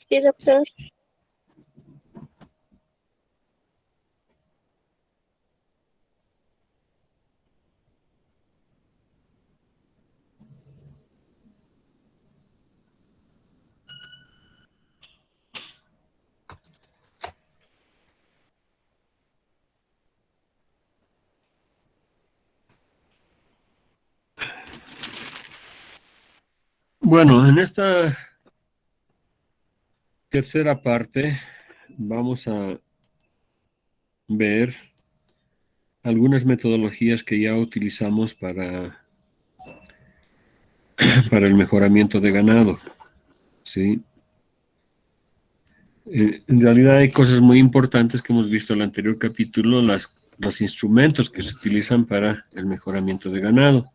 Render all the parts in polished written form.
Sí, doctor. Bueno, en esta tercera parte vamos a ver algunas metodologías que ya utilizamos para el mejoramiento de ganado, ¿sí? En realidad hay cosas muy importantes que hemos visto en el anterior capítulo, los instrumentos que se utilizan para el mejoramiento de ganado.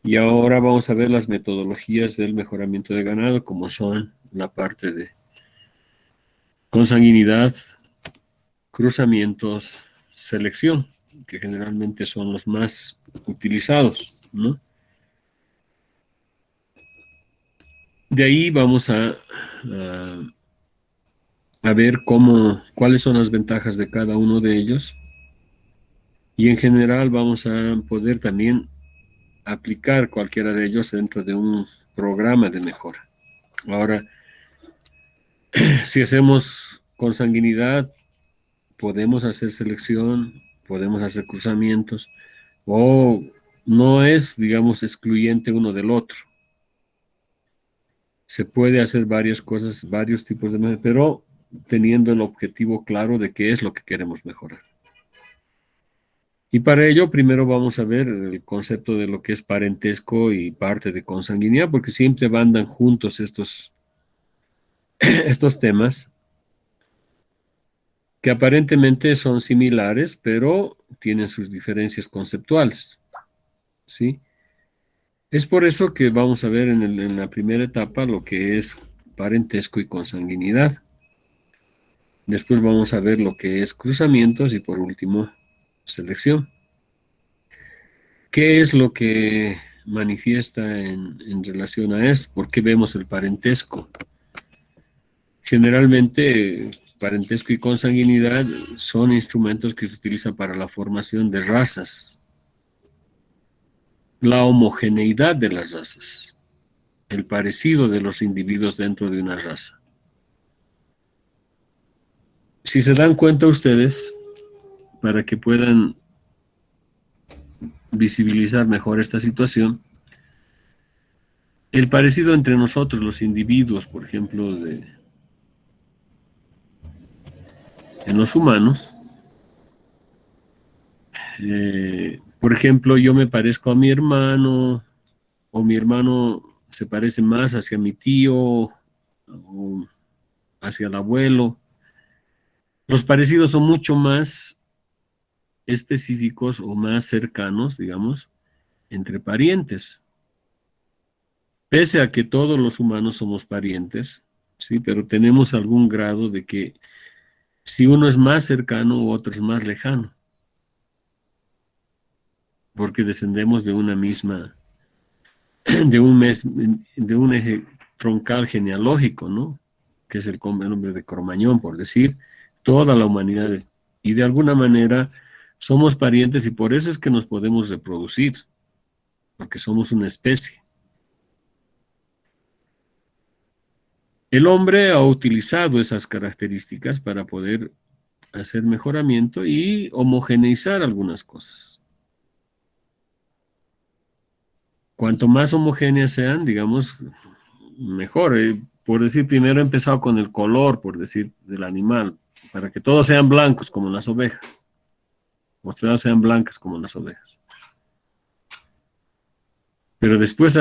Y ahora vamos a ver las metodologías del mejoramiento de ganado, como son la parte de consanguinidad, cruzamientos, selección, que generalmente son los más utilizados, ¿no? De ahí vamos a ver cuáles son las ventajas de cada uno de ellos y en general vamos a poder también aplicar cualquiera de ellos dentro de un programa de mejora. Ahora, si hacemos consanguinidad, podemos hacer selección, podemos hacer cruzamientos, o no es, digamos, excluyente uno del otro. Se puede hacer varias cosas, varios tipos de mejora, pero teniendo el objetivo claro de qué es lo que queremos mejorar. Y para ello, primero vamos a ver el concepto de lo que es parentesco y parte de consanguinidad, porque siempre andan juntos estos temas que aparentemente son similares, pero tienen sus diferencias conceptuales, ¿sí? Es por eso que vamos a ver en la primera etapa lo que es parentesco y consanguinidad. Después vamos a ver lo que es cruzamientos y por último, selección. ¿Qué es lo que manifiesta en relación a esto? ¿Por qué vemos el parentesco? Generalmente, parentesco y consanguinidad son instrumentos que se utilizan para la formación de razas, la homogeneidad de las razas, el parecido de los individuos dentro de una raza. Si se dan cuenta ustedes, para que puedan visibilizar mejor esta situación, el parecido entre nosotros, los individuos, por ejemplo, en los humanos, por ejemplo, yo me parezco a mi hermano, o mi hermano se parece más hacia mi tío, o hacia el abuelo. Los parecidos son mucho más específicos o más cercanos, digamos, entre parientes. Pese a que todos los humanos somos parientes, ¿sí? Pero tenemos algún grado de que si uno es más cercano u otro es más lejano, porque descendemos de una misma, de un eje troncal genealógico, ¿no? Que es el nombre de Cromañón, por decir, toda la humanidad. Y de alguna manera somos parientes y por eso es que nos podemos reproducir, porque somos una especie. El hombre ha utilizado esas características para poder hacer mejoramiento y homogeneizar algunas cosas. Cuanto más homogéneas sean, digamos, mejor. Por decir, primero he empezado con el color, por decir, del animal, para que todos sean blancos como las ovejas, o todas sean blancas como las ovejas. Pero después,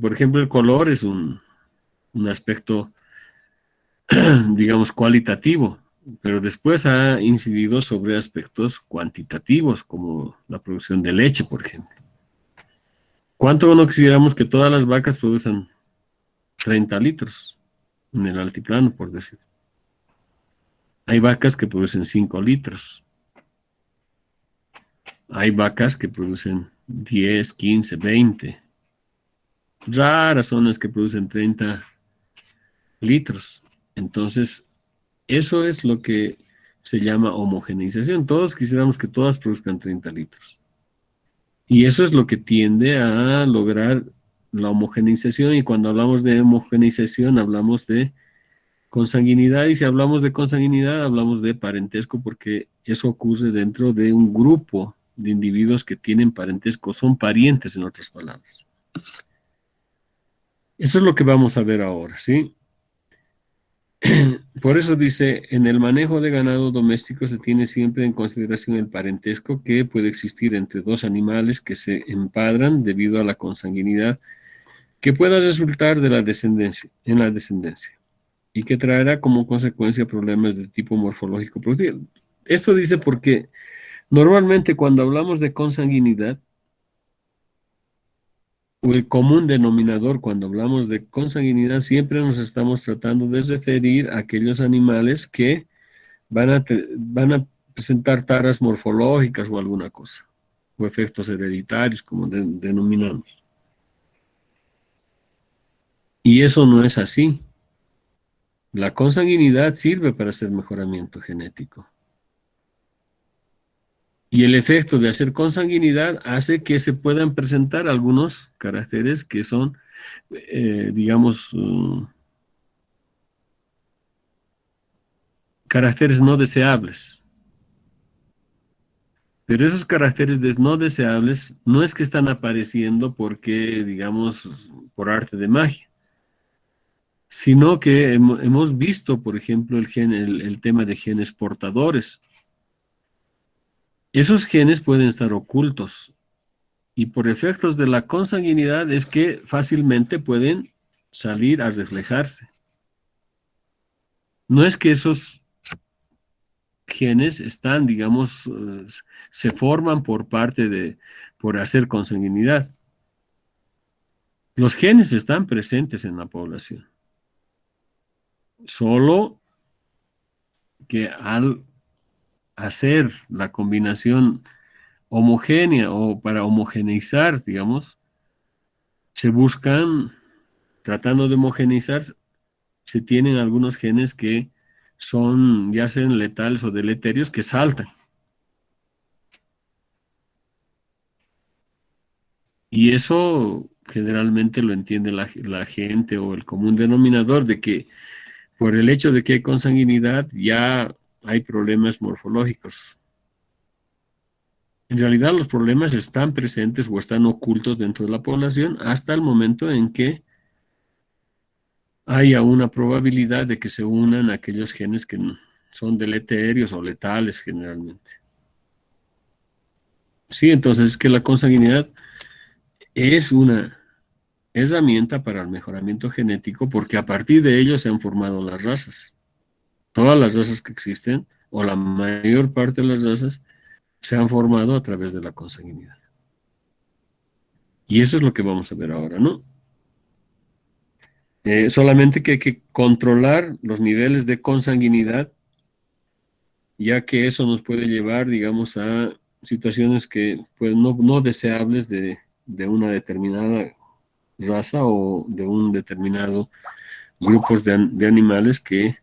por ejemplo, el color es un aspecto, digamos, cualitativo, pero después ha incidido sobre aspectos cuantitativos, como la producción de leche, por ejemplo. ¿Cuánto no quisiéramos que todas las vacas produzcan 30 litros en el altiplano, por decir? Hay vacas que producen 5 litros. Hay vacas que producen 10, 15, 20. Raras son las que producen 30 litros. Entonces, eso es lo que se llama homogeneización. Todos quisiéramos que todas produzcan 30 litros. Y eso es lo que tiende a lograr la homogeneización. Y cuando hablamos de homogeneización, hablamos de consanguinidad. Y si hablamos de consanguinidad, hablamos de parentesco, porque eso ocurre dentro de un grupo de individuos que tienen parentesco, son parientes, en otras palabras. Eso es lo que vamos a ver ahora, ¿sí? Por eso dice, en el manejo de ganado doméstico se tiene siempre en consideración el parentesco que puede existir entre dos animales que se empadran debido a la consanguinidad que pueda resultar de la descendencia, en la descendencia y que traerá como consecuencia problemas de tipo morfológico productivo. Esto dice porque normalmente cuando hablamos de consanguinidad, o el común denominador cuando hablamos de consanguinidad, siempre nos estamos tratando de referir a aquellos animales que van a presentar taras morfológicas o alguna cosa, o efectos hereditarios, como denominamos. Y eso no es así. La consanguinidad sirve para hacer mejoramiento genético. Y el efecto de hacer consanguinidad hace que se puedan presentar algunos caracteres que son, digamos, caracteres no deseables. Pero esos caracteres no deseables no es que están apareciendo porque, digamos, por arte de magia, sino que hemos visto, por ejemplo, el tema de genes portadores. Esos genes pueden estar ocultos y por efectos de la consanguinidad es que fácilmente pueden salir a reflejarse. No es que esos genes están, digamos, se forman por hacer consanguinidad. Los genes están presentes en la población, solo que al hacer la combinación homogénea o para homogeneizar, digamos, se buscan, tratando de homogeneizar, se tienen algunos genes que son ya sean letales o deleterios que saltan. Y eso generalmente lo entiende la gente o el común denominador de que por el hecho de que hay consanguinidad ya hay problemas morfológicos. En realidad los problemas están presentes o están ocultos dentro de la población hasta el momento en que haya una probabilidad de que se unan aquellos genes que son deleterios o letales generalmente. Sí, entonces es que la consanguinidad es una herramienta para el mejoramiento genético porque a partir de ello se han formado las razas. Todas las razas que existen, o la mayor parte de las razas, se han formado a través de la consanguinidad. Y eso es lo que vamos a ver ahora, ¿no? Solamente que hay que controlar los niveles de consanguinidad, ya que eso nos puede llevar, digamos, a situaciones que pues, no deseables de una determinada raza o de un determinado grupo de animales que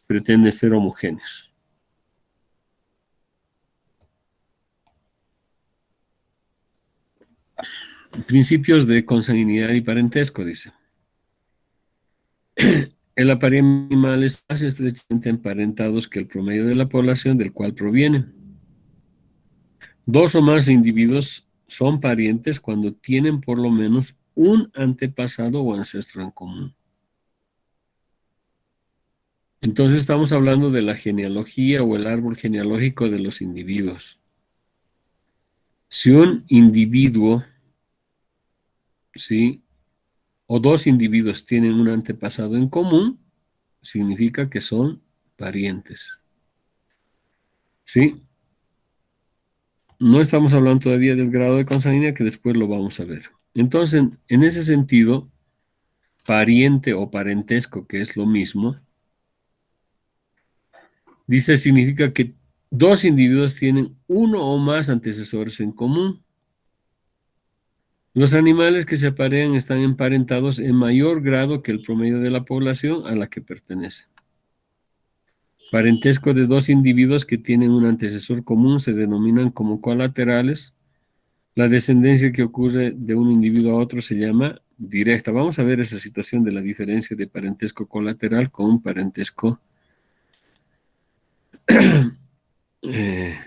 pretenden ser homogéneos. Principios de consanguinidad y parentesco, dice. El apareamiento animal es más estrechamente emparentados que el promedio de la población del cual provienen. Dos o más individuos son parientes cuando tienen por lo menos un antepasado o ancestro en común. Entonces estamos hablando de la genealogía o el árbol genealógico de los individuos. Si un individuo, ¿sí? O dos individuos tienen un antepasado en común, significa que son parientes. ¿Sí? No estamos hablando todavía del grado de consanguinidad, que después lo vamos a ver. Entonces, en ese sentido, pariente o parentesco, que es lo mismo, dice significa que dos individuos tienen uno o más antecesores en común. Los animales que se aparean están emparentados en mayor grado que el promedio de la población a la que pertenecen. Parentesco de dos individuos que tienen un antecesor común se denominan como colaterales. La descendencia que ocurre de un individuo a otro se llama directa. Vamos a ver esa situación de la diferencia de parentesco colateral con un parentesco eh,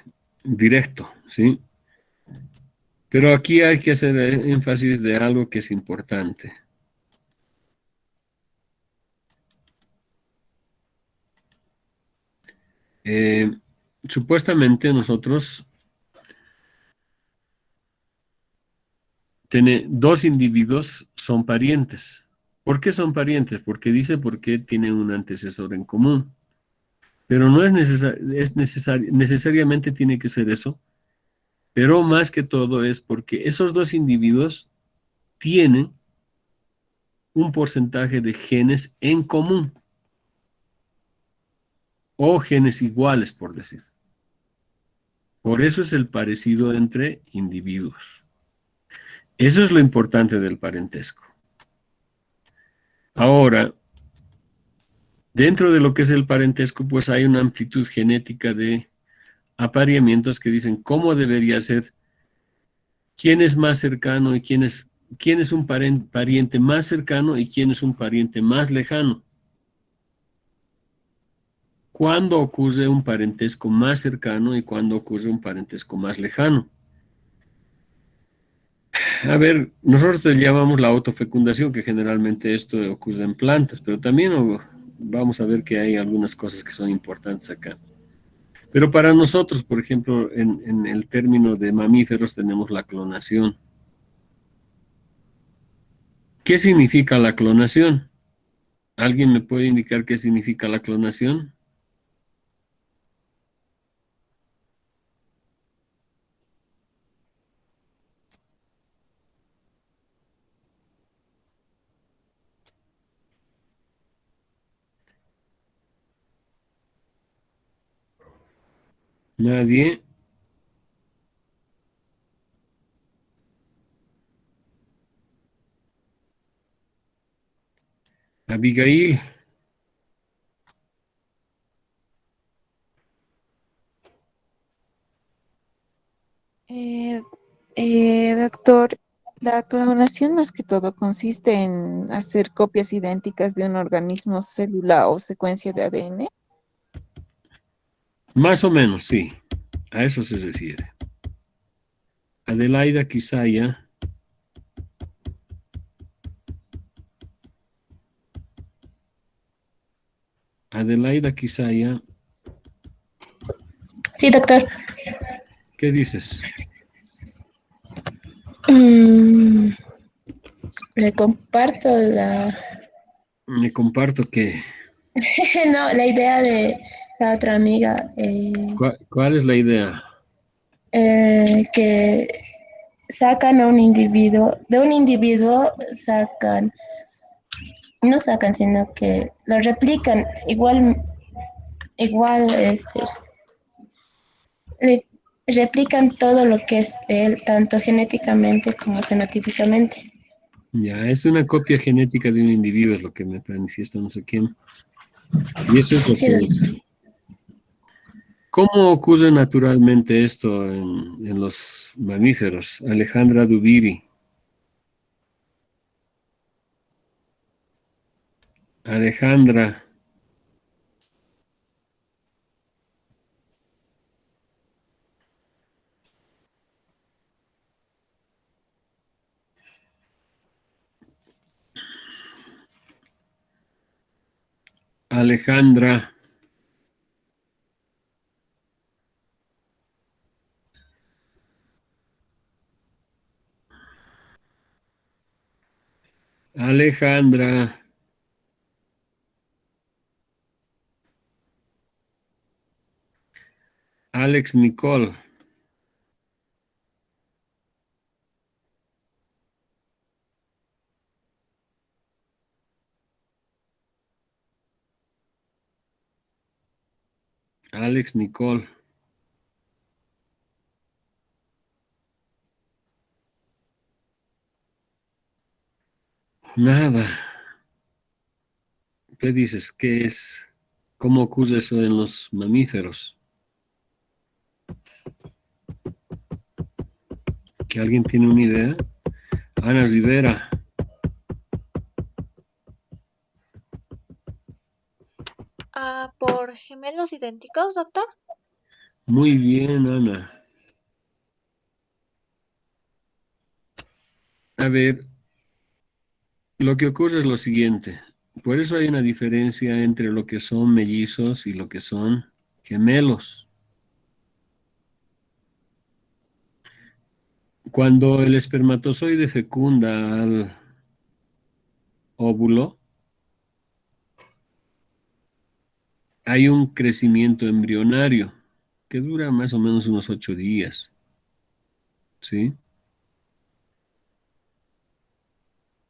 directo, ¿sí? Pero aquí hay que hacer énfasis de algo que es importante. Eh, Supuestamente nosotros dos individuos son parientes. ¿Por qué son parientes? Porque dice porque tienen un antecesor en común. Pero no es necesariamente tiene que ser eso. Pero más que todo es porque esos dos individuos tienen un porcentaje de genes en común o genes iguales, por decir. Por eso es el parecido entre individuos. Eso es lo importante del parentesco. Ahora, dentro de lo que es el parentesco, pues hay una amplitud genética de apareamientos que dicen cómo debería ser, quién es más cercano y quién es un pariente más cercano y quién es un pariente más lejano. ¿Cuándo ocurre un parentesco más cercano y cuándo ocurre un parentesco más lejano? A ver, nosotros le llamamos la autofecundación, que generalmente esto ocurre en plantas, pero también vamos a ver que hay algunas cosas que son importantes acá. Pero para nosotros, por ejemplo, en el término de mamíferos tenemos la clonación. ¿Qué significa la clonación? ¿Alguien me puede indicar qué significa la clonación? Nadie. Abigail. Eh, doctor, la clonación más que todo consiste en hacer copias idénticas de un organismo, célula o secuencia de ADN. Más o menos, sí. A eso se refiere. Adelaida Quisaya. Adelaida Quisaya. Sí, doctor. ¿Qué dices? Mm, le comparto Me comparto que. no, la idea de la otra amiga, ¿Cuál es la idea? que sacan a un individuo, de un individuo sacan, no sacan, sino que lo replican igual, re- replican todo lo que es de él, tanto genéticamente como fenotípicamente. Ya, es una copia genética de un individuo, es lo que me manifiesta no sé quién. Y eso es lo Sí, que es. ¿Cómo ocurre naturalmente esto en los mamíferos? Alejandra Dubiri. Alejandra. Alejandra. Alejandra. Alex Nicole. Alex Nicole. Nada. ¿Qué dices? ¿Qué es? ¿Cómo ocurre eso en los mamíferos? ¿Que alguien tiene una idea? Ana Rivera. ¿Por gemelos idénticos, doctor? Muy bien, Ana. A ver, lo que ocurre es lo siguiente. Por eso hay una diferencia entre lo que son mellizos y lo que son gemelos. Cuando el espermatozoide fecunda al óvulo, hay un crecimiento embrionario que dura más o menos unos 8 días, ¿sí?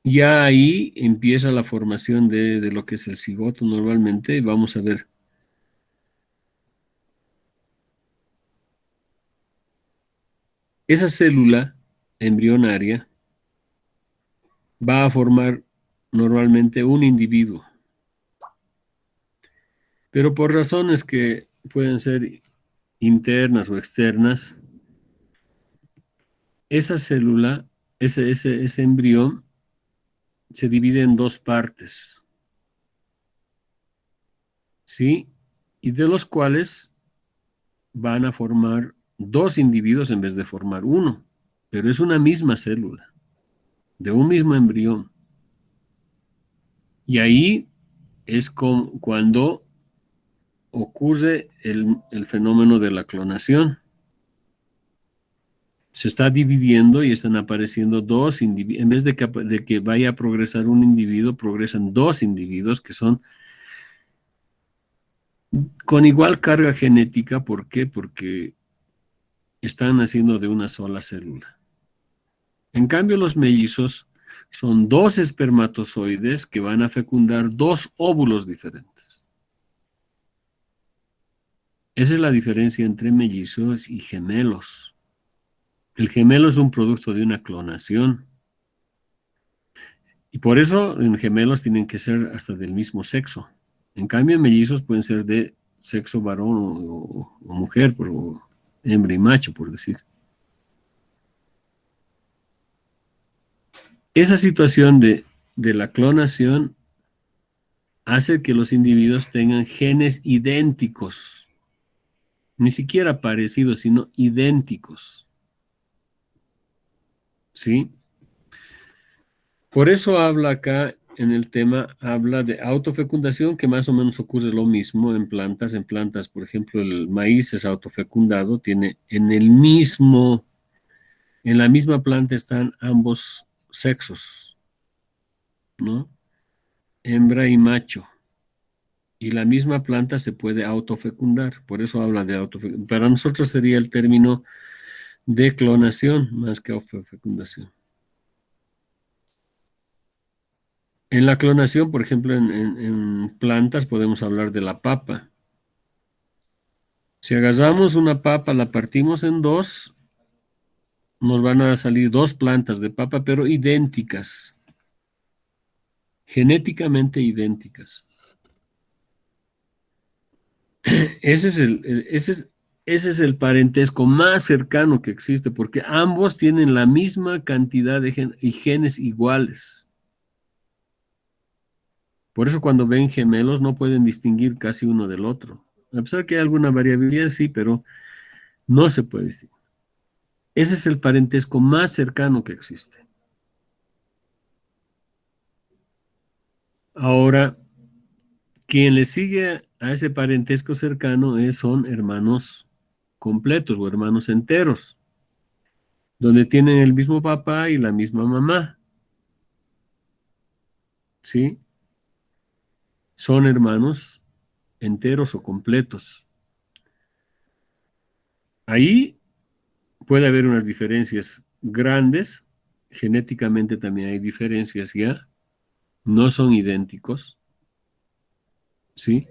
Ya ahí empieza la formación de lo que es el cigoto normalmente. Y vamos a ver. Esa célula embrionaria va a formar normalmente un individuo, pero por razones que pueden ser internas o externas, esa célula, ese embrión, se divide en dos partes, ¿sí? Y de los cuales van a formar dos individuos en vez de formar uno, pero es una misma célula, de un mismo embrión. Y ahí es cuando ocurre el fenómeno de la clonación. Se está dividiendo y están apareciendo dos individuos. En vez de que vaya a progresar un individuo, progresan dos individuos que son con igual carga genética. ¿Por qué? Porque están naciendo de una sola célula. En cambio, los mellizos son dos espermatozoides que van a fecundar dos óvulos diferentes. Esa es la diferencia entre mellizos y gemelos. El gemelo es un producto de una clonación. Y por eso en gemelos tienen que ser hasta del mismo sexo. En cambio, en mellizos pueden ser de sexo varón o mujer, o hembra y macho, por decir. Esa situación de la clonación hace que los individuos tengan genes idénticos. Ni siquiera parecidos, sino idénticos. ¿Sí? Por eso habla acá en el tema, habla de autofecundación, que más o menos ocurre lo mismo en plantas. En plantas, por ejemplo, el maíz es autofecundado, tiene en la misma planta están ambos sexos, ¿no? Hembra y macho. Y la misma planta se puede autofecundar, por eso habla de autofecundación. Para nosotros sería el término de clonación más que autofecundación. En la clonación, por ejemplo, en plantas podemos hablar de la papa. Si agarramos una papa, la partimos en dos, nos van a salir dos plantas de papa, pero idénticas, genéticamente idénticas. Ese es el parentesco más cercano que existe, porque ambos tienen la misma cantidad de genes iguales. Por eso cuando ven gemelos no pueden distinguir casi uno del otro. A pesar que hay alguna variabilidad, sí, pero no se puede distinguir. Ese es el parentesco más cercano que existe. Ahora, quien le sigue a ese parentesco cercano son hermanos completos o hermanos enteros, donde tienen el mismo papá y la misma mamá. ¿Sí? Son hermanos enteros o completos. Ahí puede haber unas diferencias grandes. Genéticamente también hay diferencias ya. No son idénticos. ¿Sí?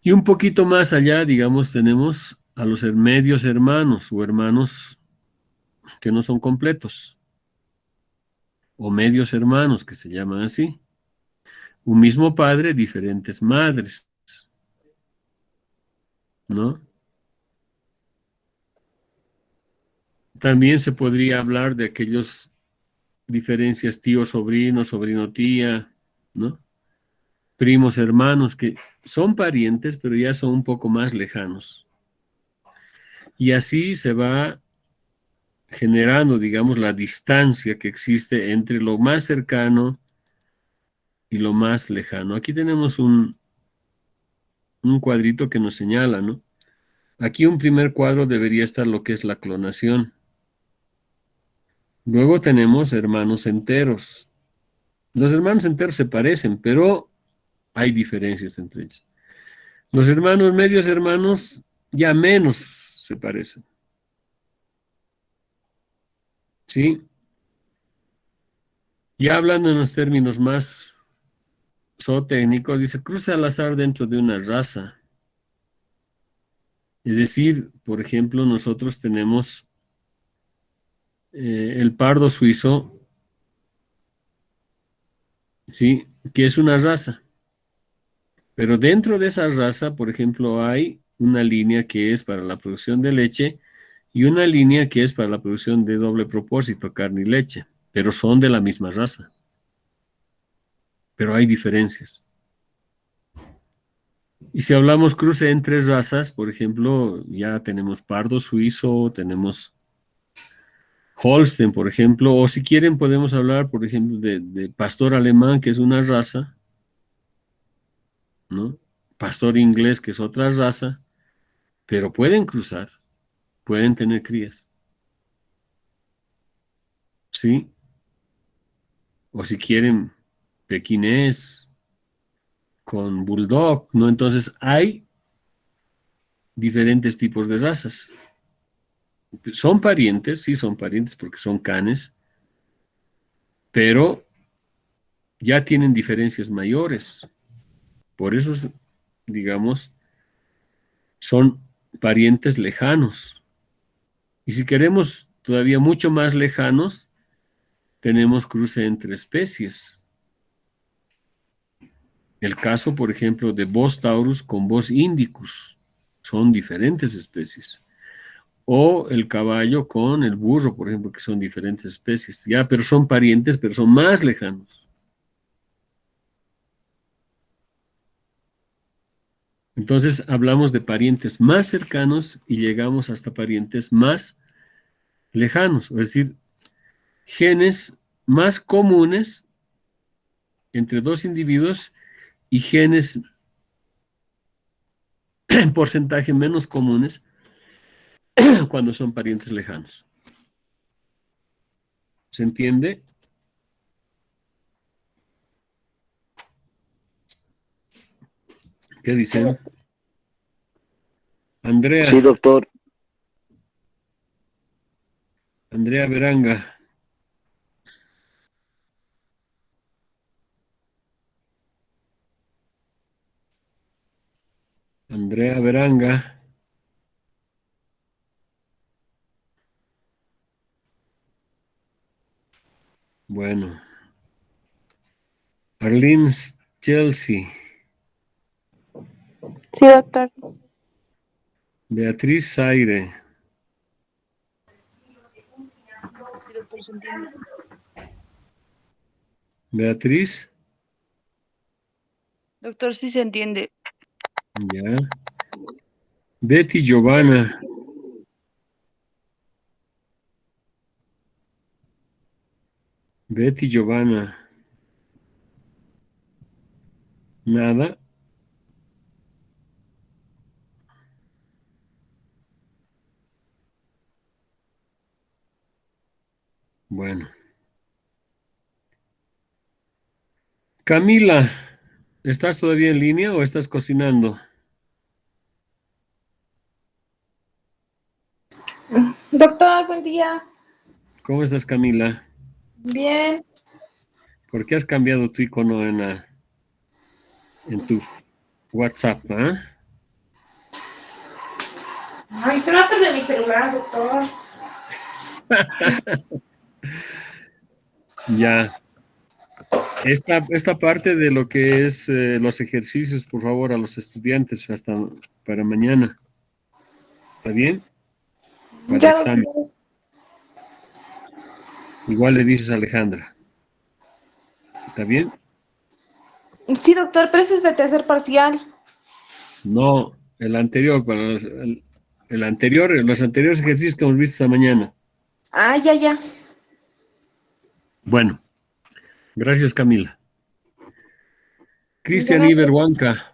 Y un poquito más allá, digamos, tenemos a los medios hermanos o hermanos que no son completos. o medios hermanos, que se llaman así. Un mismo padre, diferentes madres, ¿no? También se podría hablar de aquellas diferencias tío-sobrino, sobrino-tía, ¿no? Primos, hermanos, que son parientes, pero ya son un poco más lejanos. Y así se va generando, digamos, la distancia que existe entre lo más cercano y lo más lejano. Aquí tenemos un cuadrito que nos señala, ¿no? Aquí un primer cuadro debería estar lo que es la clonación. Luego tenemos hermanos enteros. Los hermanos enteros se parecen, pero hay diferencias entre ellos. Los hermanos, medios hermanos, ya menos se parecen. ¿Sí? Ya hablando en los términos más zootécnicos, dice cruce al azar dentro de una raza. Es decir, por ejemplo, nosotros tenemos el pardo suizo, ¿sí? Que es una raza. Pero dentro de esa raza, por ejemplo, hay una línea que es para la producción de leche y una línea que es para la producción de doble propósito, carne y leche, pero son de la misma raza. Pero hay diferencias. Y si hablamos cruce entre razas, por ejemplo, ya tenemos pardo suizo, tenemos Holstein, por ejemplo, o si quieren podemos hablar, por ejemplo, de pastor alemán, que es una raza, ¿no? Pastor inglés, que es otra raza, pero pueden cruzar, pueden tener crías, ¿sí? O si quieren pequinés con bulldog, ¿no? Entonces hay diferentes tipos de razas. Son parientes, sí son parientes porque son canes, pero ya tienen diferencias mayores. Por eso, digamos, son parientes lejanos. Y si queremos todavía mucho más lejanos, tenemos cruce entre especies. El caso, por ejemplo, de Bos taurus con Bos indicus. Son diferentes especies. O el caballo con el burro, por ejemplo, que son diferentes especies. Ya, pero son parientes, pero son más lejanos. Entonces hablamos de parientes más cercanos y llegamos hasta parientes más lejanos, es decir, genes más comunes entre dos individuos y genes en porcentaje menos comunes cuando son parientes lejanos. ¿Se entiende? ¿Qué dicen? Andrea. Sí, doctor. Andrea Beranga. Andrea Beranga. Bueno. Arlene Chelsea. Sí, doctor. Beatriz Zaire. Sí, doctor, se entiende. Beatriz. Doctor, sí se entiende. Ya. Betty Giovanna. Betty Giovanna. Nada. Bueno. Camila, ¿estás todavía en línea o estás cocinando? Doctor, buen día. ¿Cómo estás, Camila? Bien. ¿Por qué has cambiado tu icono en tu WhatsApp? ¿Ah? Ay, trata de mi celular, doctor. Ya. Esta parte de lo que es los ejercicios, por favor, a los estudiantes hasta para mañana. ¿Está bien? Para Ya, examen. doctor. Igual le dices a Alejandra. ¿Está bien? Sí, doctor, pero ese es de tercer parcial. No, el anterior, el anterior, los anteriores ejercicios que hemos visto esta mañana. Ah, ya, ya. Bueno, gracias Camila. Cristian Gracias. Iberhuanca.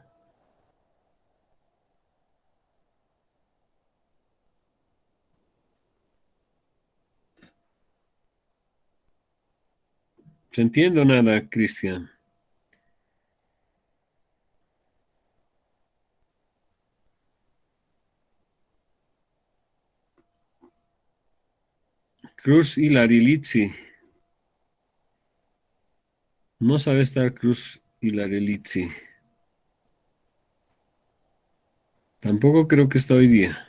¿Se entiende o nada, Cristian? Cruz y Larilitzi. No sabe estar Cruz y Larilitzi. Tampoco creo que está hoy día.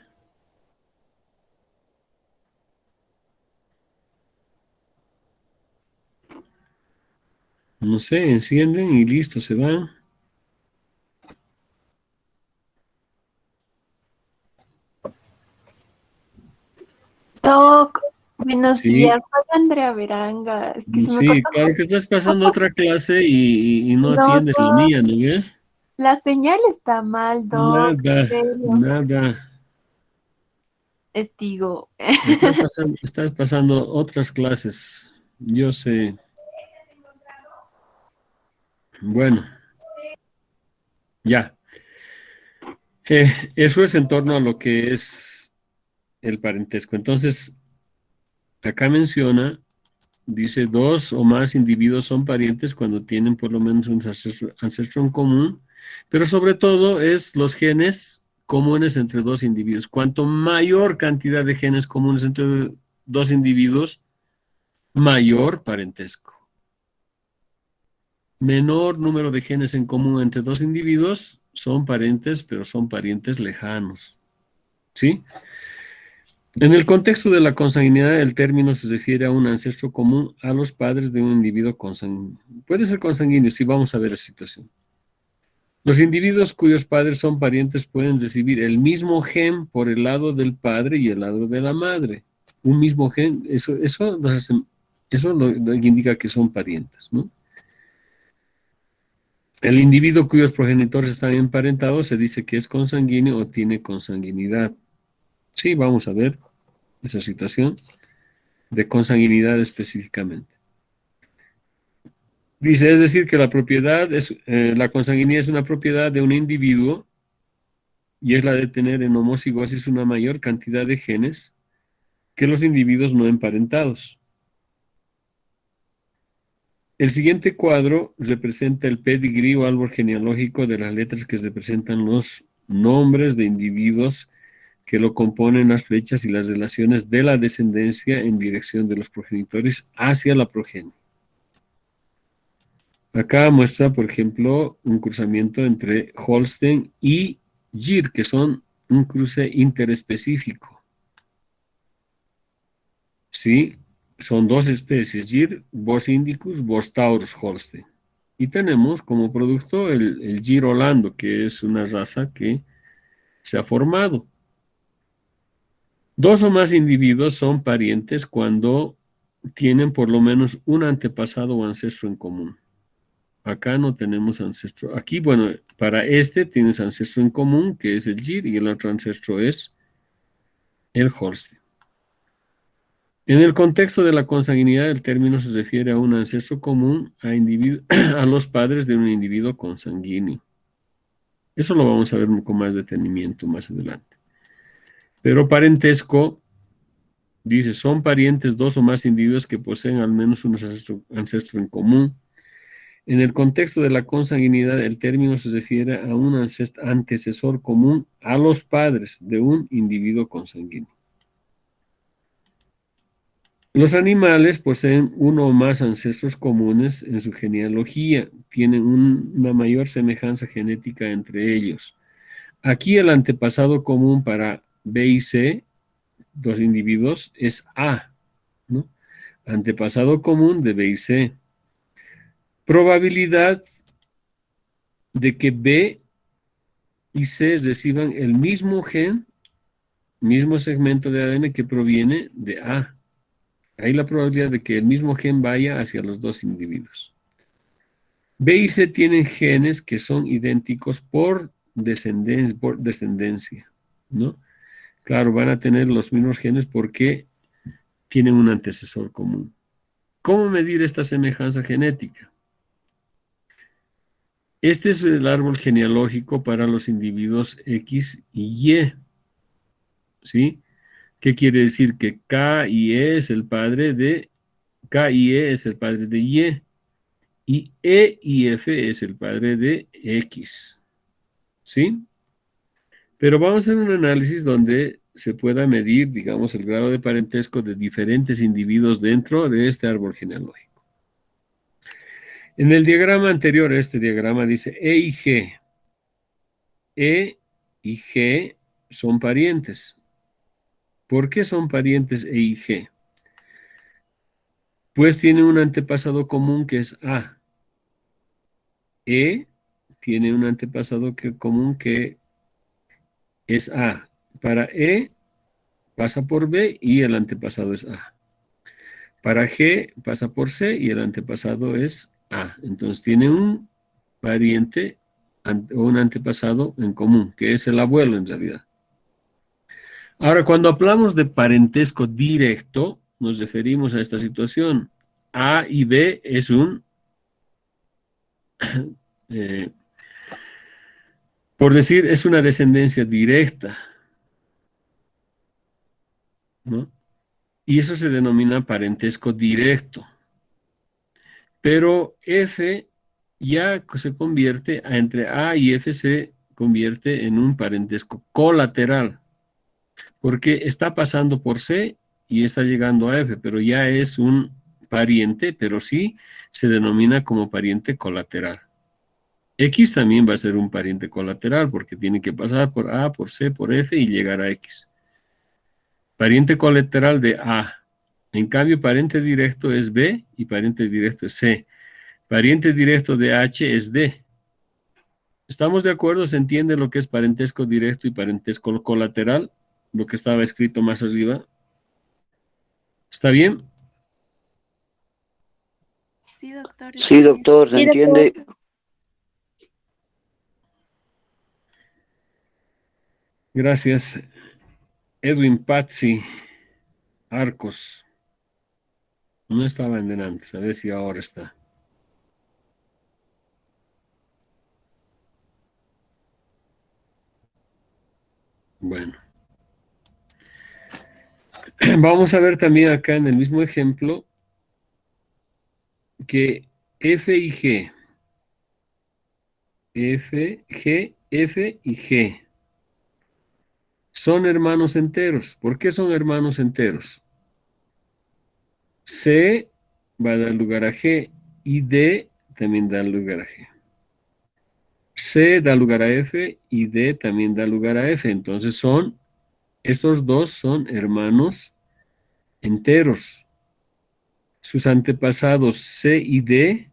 No sé, encienden y listo, se van. Doc, buenos Sí, días. Soy Andrea Veranga. Es que se me sí, cortó. claro que estás pasando otra clase y no No, atiendes la Doc, mía, ¿no ve? la señal está mal, Doc. Nada, En serio. nada. Estigo. Estás pasando otras clases. Yo sé. Bueno, ya. Eso es en torno a lo que es el parentesco. Entonces, acá menciona, dice, dos o más individuos son parientes cuando tienen por lo menos un ancestro en común, pero sobre todo es los genes comunes entre dos individuos. Cuanto mayor cantidad de genes comunes entre dos individuos, mayor parentesco. Menor número de genes en común entre dos individuos son parientes, pero son parientes lejanos. ¿Sí? En el contexto de la consanguinidad, el término se refiere a un ancestro común a los padres de un individuo consanguíneo. Puede ser consanguíneo, sí, vamos a ver la situación. Los individuos cuyos padres son parientes pueden recibir el mismo gen por el lado del padre y el lado de la madre. Un mismo gen, eso lo indica que son parientes, ¿no? El individuo cuyos progenitores están emparentados se dice que es consanguíneo o tiene consanguinidad. Sí, vamos a ver esa situación de consanguinidad específicamente. Dice, es decir, que la consanguinidad es una propiedad de un individuo y es la de tener en homocigosis una mayor cantidad de genes que los individuos no emparentados. El siguiente cuadro representa el pedigrí o árbol genealógico de las letras que representan los nombres de individuos que lo componen, las flechas y las relaciones de la descendencia en dirección de los progenitores hacia la progenie. Acá muestra, por ejemplo, un cruzamiento entre Holstein y Gir, que son un cruce interespecífico. ¿Sí? Son dos especies, Gir, Bos indicus, Bos taurus, Holstein. Y tenemos como producto el Gir holando, que es una raza que se ha formado. Dos o más individuos son parientes cuando tienen por lo menos un antepasado o ancestro en común. Acá no tenemos ancestro. Aquí, bueno, para este tienes ancestro en común, que es el Gir, y el otro ancestro es el Holstein. En el contexto de la consanguinidad, el término se refiere a un ancestro común a los padres de un individuo consanguíneo. Eso lo vamos a ver con más detenimiento más adelante. Pero parentesco dice, son parientes dos o más individuos que poseen al menos un ancestro en común. En el contexto de la consanguinidad, el término se refiere a un antecesor común a los padres de un individuo consanguíneo. Los animales poseen uno o más ancestros comunes en su genealogía, tienen una mayor semejanza genética entre ellos. Aquí el antepasado común para B y C, dos individuos, es A, ¿no? Antepasado común de B y C. Probabilidad de que B y C reciban el mismo gen, mismo segmento de ADN que proviene de A. Hay la probabilidad de que el mismo gen vaya hacia los dos individuos. B y C tienen genes que son idénticos por descendencia, ¿no? Claro, van a tener los mismos genes porque tienen un antecesor común. ¿Cómo medir esta semejanza genética? Este es el árbol genealógico para los individuos X y Y, ¿sí? ¿Qué quiere decir? Que K y E es el padre de K y E es el padre de y E y F es el padre de X, ¿sí? Pero vamos a hacer un análisis donde se pueda medir, digamos, el grado de parentesco de diferentes individuos dentro de este árbol genealógico. En el diagrama anterior, este diagrama dice E y G. E y G son parientes. ¿Por qué son parientes E y G? Pues tienen un antepasado común que es A. E tiene un antepasado común que es A. Para E pasa por B y el antepasado es A. Para G pasa por C y el antepasado es A. Entonces tiene un pariente o un antepasado en común, que es el abuelo en realidad. Ahora, cuando hablamos de parentesco directo, nos referimos a esta situación. A y B es un, por decir, es una descendencia directa, ¿no? Y eso se denomina parentesco directo. Pero F ya se convierte, entre A y F se convierte en un parentesco colateral, porque está pasando por C y está llegando a F, pero ya es un pariente, pero sí se denomina como pariente colateral. X también va a ser un pariente colateral, porque tiene que pasar por A, por C, por F y llegar a X. Pariente colateral de A. En cambio, pariente directo es B y pariente directo es C. Pariente directo de H es D. ¿Estamos de acuerdo? ¿Se entiende lo que es parentesco directo y parentesco colateral? Lo que estaba escrito más arriba. ¿Está bien? Sí, doctor. Sí, doctor, ¿se Sí, doctor. entiende? Gracias. Edwin Pazzi Arcos. No estaba en delante, a ver si ahora está. Bueno. Vamos a ver también acá en el mismo ejemplo que F y G. F y G son hermanos enteros. ¿Por qué son hermanos enteros? C va a dar lugar a G y D también da lugar a G. C da lugar a F y D también da lugar a F. Entonces estos dos son hermanos enteros. Sus antepasados C y D,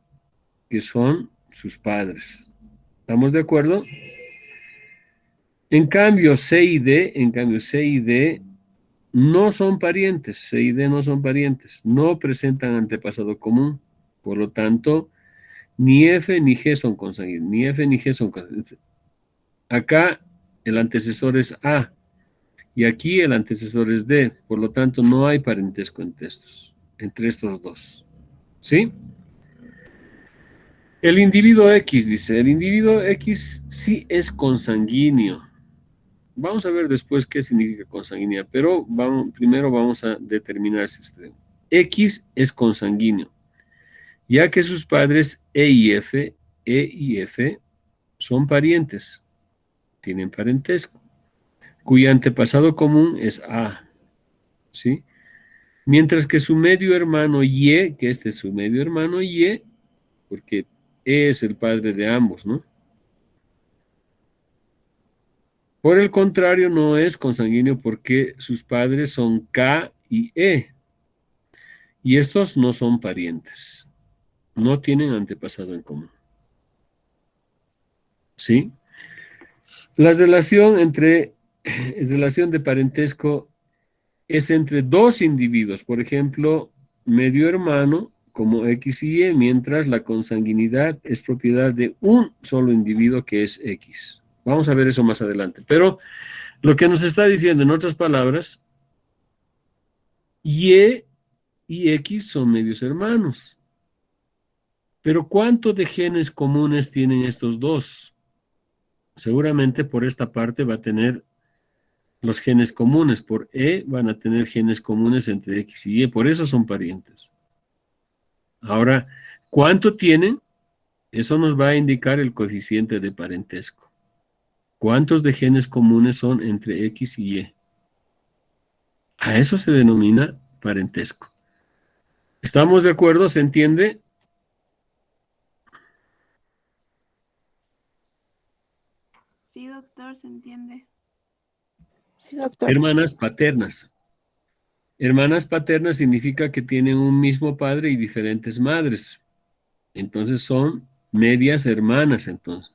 que son sus padres. ¿Estamos de acuerdo? En cambio, C y D no son parientes. C y D no son parientes. No presentan antepasado común. Por lo tanto, ni F ni G son consanguíneos. Ni F ni G son consanguíneos. Acá el antecesor es A. Y aquí el antecesor es D. Por lo tanto, no hay parentesco entre estos dos. ¿Sí? El individuo X, dice, el individuo X sí es consanguíneo. Vamos a ver después qué significa consanguínea, pero primero vamos a determinar si X es consanguíneo, ya que sus padres E y F son parientes, tienen parentesco, cuyo antepasado común es A, ¿sí? Mientras que su medio hermano Y, que este es su medio hermano Y, porque E es el padre de ambos, ¿no? Por el contrario, no es consanguíneo porque sus padres son K y E. Y estos no son parientes. No tienen antepasado en común. ¿Sí? La relación de parentesco es entre dos individuos. Por ejemplo, medio hermano como X y Y, mientras la consanguinidad es propiedad de un solo individuo que es X. Vamos a ver eso más adelante. Pero lo que nos está diciendo, en otras palabras, Y y X son medios hermanos. Pero ¿cuánto de genes comunes tienen estos dos? Seguramente por esta parte va a tener los genes comunes. Por E van a tener genes comunes entre X y Y. Por eso son parientes. Ahora, ¿cuánto tienen? Eso nos va a indicar el coeficiente de parentesco. ¿Cuántos de genes comunes son entre X y Y? A eso se denomina parentesco. ¿Estamos de acuerdo? ¿Se entiende? Sí, doctor, se entiende. Sí, doctor. Hermanas paternas. Hermanas paternas significa que tienen un mismo padre y diferentes madres. Entonces son medias hermanas, entonces.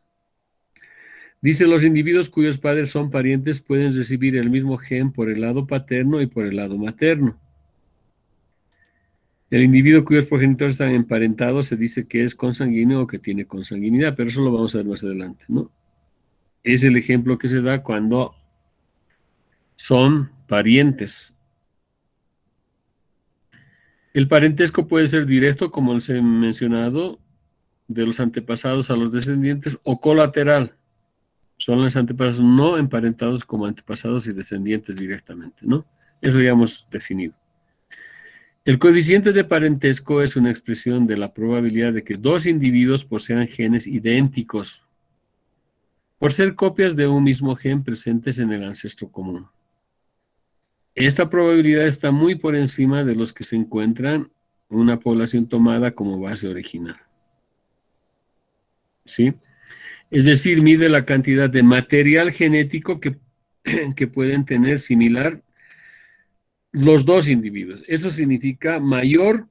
Dice, los individuos cuyos padres son parientes pueden recibir el mismo gen por el lado paterno y por el lado materno. El individuo cuyos progenitores están emparentados se dice que es consanguíneo o que tiene consanguinidad, pero eso lo vamos a ver más adelante, ¿no? Es el ejemplo que se da cuando son parientes. El parentesco puede ser directo, como les he mencionado, de los antepasados a los descendientes, o colateral. Son los antepasados no emparentados como antepasados y descendientes directamente, ¿no? Eso ya hemos definido. El coeficiente de parentesco es una expresión de la probabilidad de que dos individuos posean genes idénticos por ser copias de un mismo gen presentes en el ancestro común. Esta probabilidad está muy por encima de los que se encuentran en una población tomada como base original. ¿Sí? Es decir, mide la cantidad de material genético que pueden tener similar los dos individuos. Eso significa mayor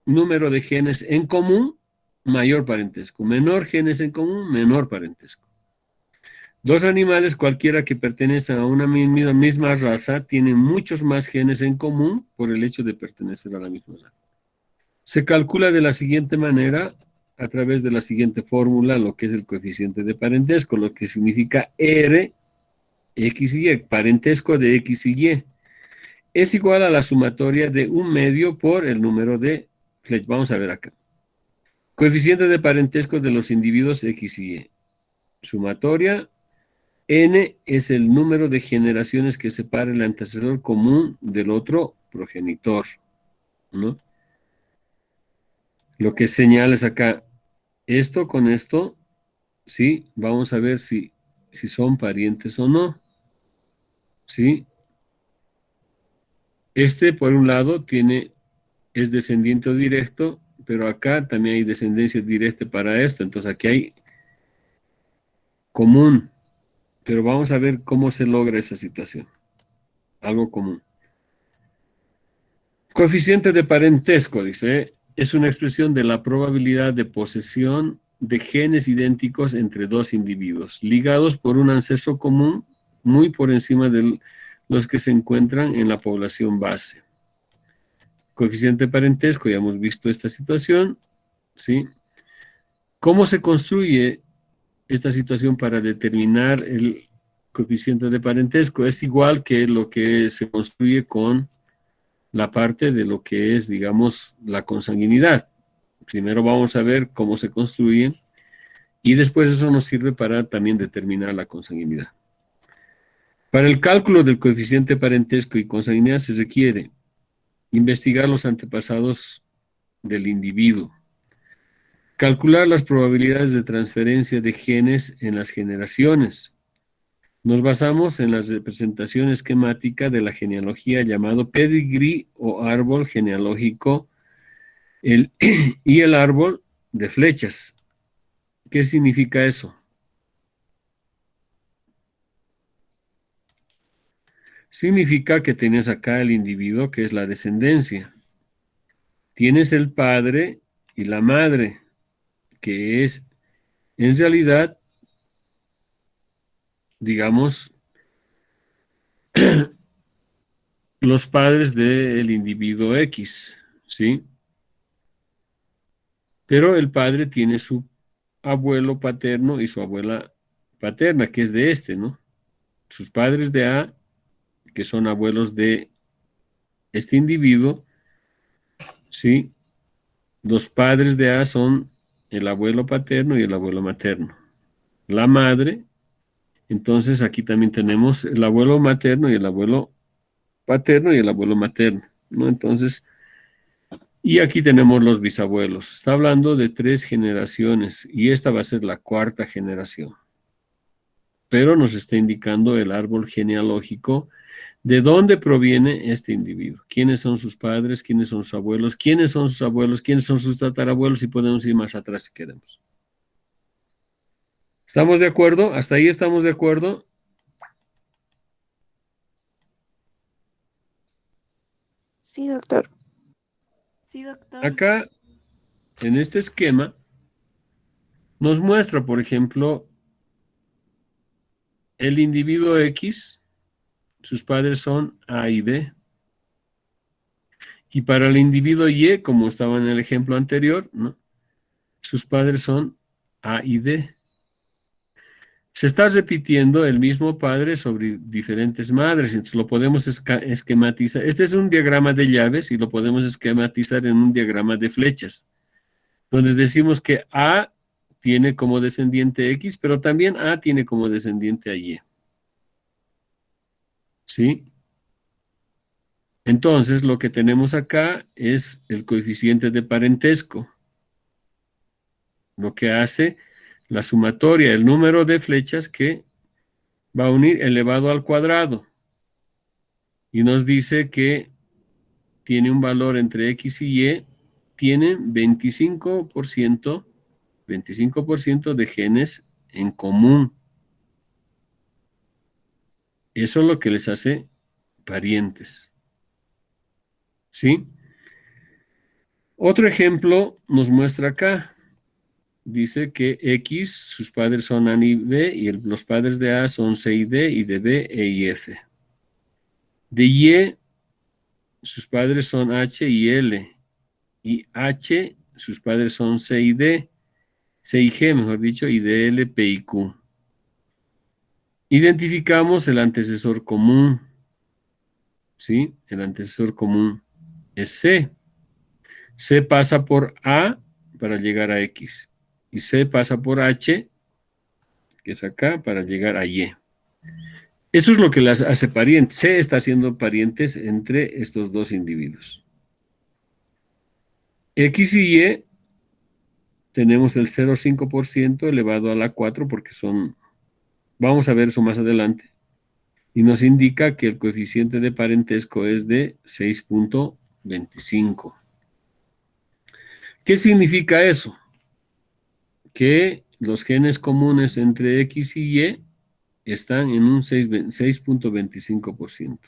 número de genes en común, mayor parentesco. Menor genes en común, menor parentesco. Dos animales, cualquiera que pertenecen a una misma raza, tienen muchos más genes en común por el hecho de pertenecer a la misma raza. Se calcula de la siguiente manera, a través de la siguiente fórmula, lo que es el coeficiente de parentesco, lo que significa R, X y Y, parentesco de X y Y. Es igual a la sumatoria de un medio por el número de flechas. Vamos a ver acá. Coeficiente de parentesco de los individuos X y Y. Sumatoria. N es el número de generaciones que separa el antecesor común del otro progenitor, ¿no? Lo que señales acá, esto con esto, ¿sí? Vamos a ver si son parientes o no, ¿sí? Este, por un lado, es descendiente directo, pero acá también hay descendencia directa para esto, entonces aquí hay común, pero vamos a ver cómo se logra esa situación, algo común. Coeficiente de parentesco, dice, es una expresión de la probabilidad de posesión de genes idénticos entre dos individuos, ligados por un ancestro común muy por encima de los que se encuentran en la población base. Coeficiente de parentesco, ya hemos visto esta situación, ¿sí? ¿Cómo se construye esta situación para determinar el coeficiente de parentesco? Es igual que lo que se construye con la parte de lo que es, digamos, la consanguinidad. Primero vamos a ver cómo se construyen y después eso nos sirve para también determinar la consanguinidad. Para el cálculo del coeficiente parentesco y consanguinidad se requiere investigar los antepasados del individuo, calcular las probabilidades de transferencia de genes en las generaciones. Nos basamos en la representación esquemática de la genealogía llamado pedigrí o árbol genealógico y el árbol de flechas. ¿Qué significa eso? Significa que tienes acá el individuo que es la descendencia. tienes el padre y la madre, que es, en realidad, digamos, los padres del individuo X, ¿sí? Pero el padre tiene su abuelo paterno y su abuela paterna, que es de este, ¿no? Sus padres de A, que son abuelos de este individuo, ¿sí? Los padres de A son el abuelo paterno y el abuelo materno. La madre, entonces aquí también tenemos el abuelo materno y el abuelo paterno y el abuelo materno, ¿no? Entonces, y aquí tenemos los bisabuelos. Está hablando de 3 generaciones y esta va a ser la 4ª generación. Pero nos está indicando el árbol genealógico de dónde proviene este individuo. ¿Quiénes son sus padres? ¿Quiénes son sus abuelos? ¿Quiénes son sus abuelos? ¿Quiénes son sus tatarabuelos? Y podemos ir más atrás si queremos. ¿Estamos de acuerdo? ¿Hasta ahí estamos de acuerdo? Sí, doctor. Sí, doctor. Acá, en este esquema, nos muestra, por ejemplo, el individuo X, sus padres son A y B. Y para el individuo Y, como estaba en el ejemplo anterior, ¿no? Sus padres son A y D. Se está repitiendo el mismo padre sobre diferentes madres, entonces lo podemos esquematizar. Este es un diagrama de llaves y lo podemos esquematizar en un diagrama de flechas, donde decimos que A tiene como descendiente X, pero también A tiene como descendiente a Y. ¿Sí? Entonces, lo que tenemos acá es el coeficiente de parentesco, lo que hace la sumatoria, el número de flechas que va a unir elevado al cuadrado. Y nos dice que tiene un valor entre X y Y, tiene 25% de genes en común. Eso es lo que les hace parientes. ¿Sí? Otro ejemplo nos muestra acá. Dice que X, sus padres son A y B, y los padres de A son C y D, y de B, E y F. De Y, sus padres son H y L, y H, sus padres son C y D, C y G, mejor dicho, y de L, P y Q. Identificamos el antecesor común, ¿sí? El antecesor común es C. C pasa por A para llegar a X, y C pasa por H, que es acá, para llegar a Y. Eso es lo que las hace parientes. C está haciendo parientes entre estos dos individuos. X y Y tenemos el 0,5% elevado a la 4 porque son, vamos a ver eso más adelante, y nos indica que el coeficiente de parentesco es de 6,25. ¿Qué significa eso? Que los genes comunes entre X y Y están en un 6,25%.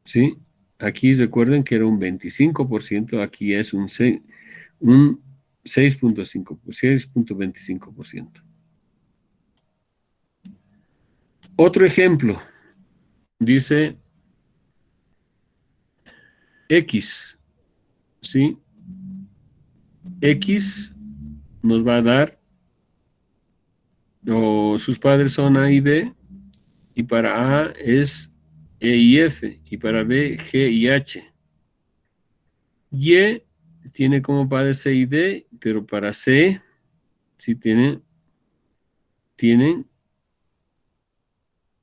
¿Sí? Aquí recuerden que era un 25%, aquí es un 6,25%. Otro ejemplo, dice X, ¿sí? X nos va a dar, o sus padres son A y B, y para A es E y F, y para B, G y H. Y tiene como padre C y D, pero para C, sí tienen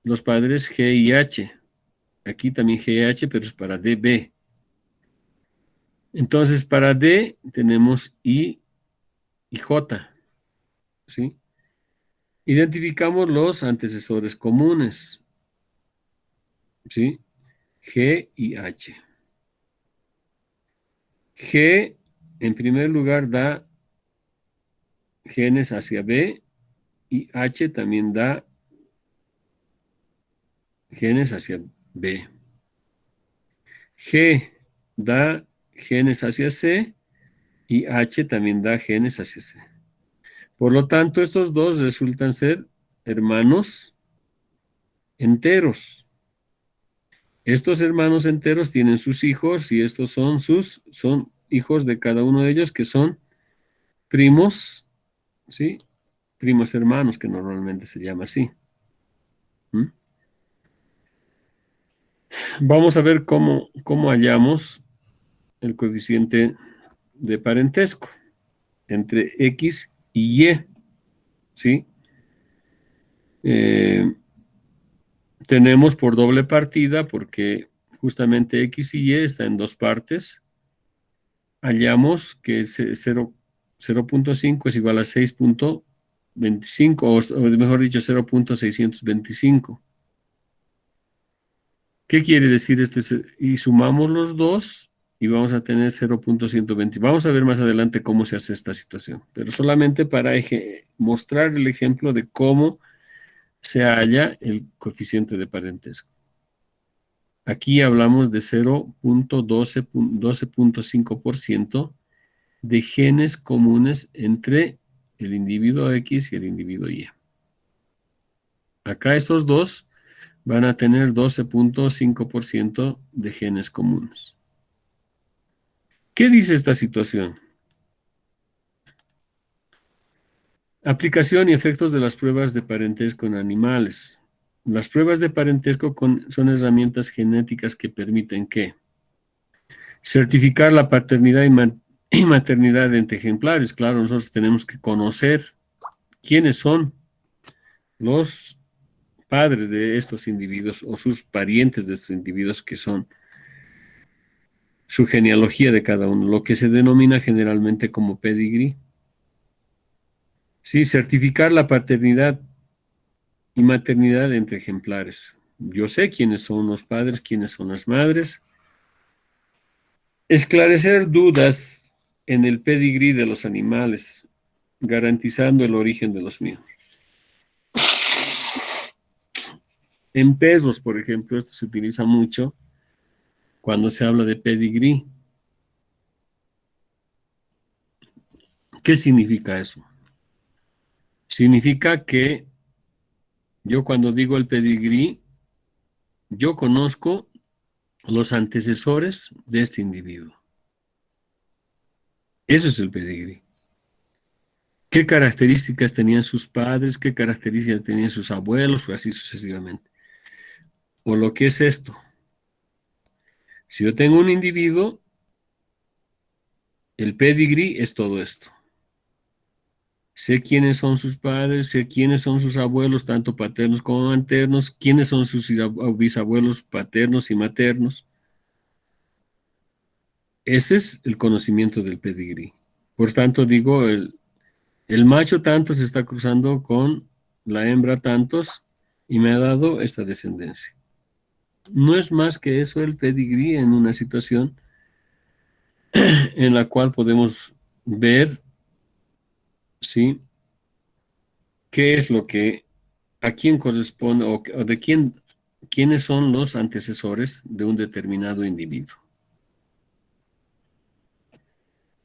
los padres G y H. Aquí también G y H, pero es para DB. Entonces, para D tenemos I y J, ¿sí? Identificamos los antecesores comunes, ¿sí? G y H. G, en primer lugar, da genes hacia B y H también da genes hacia B. G da genes hacia C y H también da genes hacia C. Por lo tanto, estos dos resultan ser hermanos enteros. Estos hermanos enteros tienen sus hijos y estos son hijos de cada uno de ellos, que son primos, ¿sí? Primos hermanos, que normalmente se llama así. ¿Mm? Vamos a ver cómo hallamos el coeficiente de parentesco entre X y Y, ¿sí? Tenemos por doble partida, porque justamente X y Y está en dos partes. Hallamos que 0.5 es igual a 6.25, o mejor dicho, 0.625. ¿Qué quiere decir y sumamos los dos y vamos a tener 0.120. Vamos a ver más adelante cómo se hace esta situación, pero solamente para mostrar el ejemplo de cómo se halla el coeficiente de parentesco. Aquí hablamos de 12.5% de genes comunes entre el individuo X y el individuo Y. Acá estos dos van a tener 12.5% de genes comunes. ¿Qué dice esta situación? Aplicación y efectos de las pruebas de parentesco en animales. Las pruebas de parentesco son herramientas genéticas que permiten que certificar la paternidad y maternidad entre ejemplares. Claro, nosotros tenemos que conocer quiénes son los padres de estos individuos o sus parientes de estos individuos, que son su genealogía de cada uno, lo que se denomina generalmente como pedigrí. Sí, certificar la paternidad y maternidad entre ejemplares. Yo sé quiénes son los padres, quiénes son las madres. Esclarecer dudas en el pedigrí de los animales, garantizando el origen de los mismos. En perros, por ejemplo, esto se utiliza mucho cuando se habla de pedigrí. ¿Qué significa eso? Significa que yo, cuando digo el pedigrí, yo conozco los antecesores de este individuo. Eso es el pedigrí. ¿Qué características tenían sus padres? ¿Qué características tenían sus abuelos? O así sucesivamente. O lo que es esto. Si yo tengo un individuo, el pedigrí es todo esto. Sé quiénes son sus padres, sé quiénes son sus abuelos, tanto paternos como maternos, quiénes son sus bisabuelos paternos y maternos. Ese es el conocimiento del pedigrí. Por tanto, digo, el macho tanto se está cruzando con la hembra tantos y me ha dado esta descendencia. No es más que eso el pedigrí, en una situación en la cual podemos ver, ¿sí?, qué es lo que, a quién corresponde, o de quiénes son los antecesores de un determinado individuo.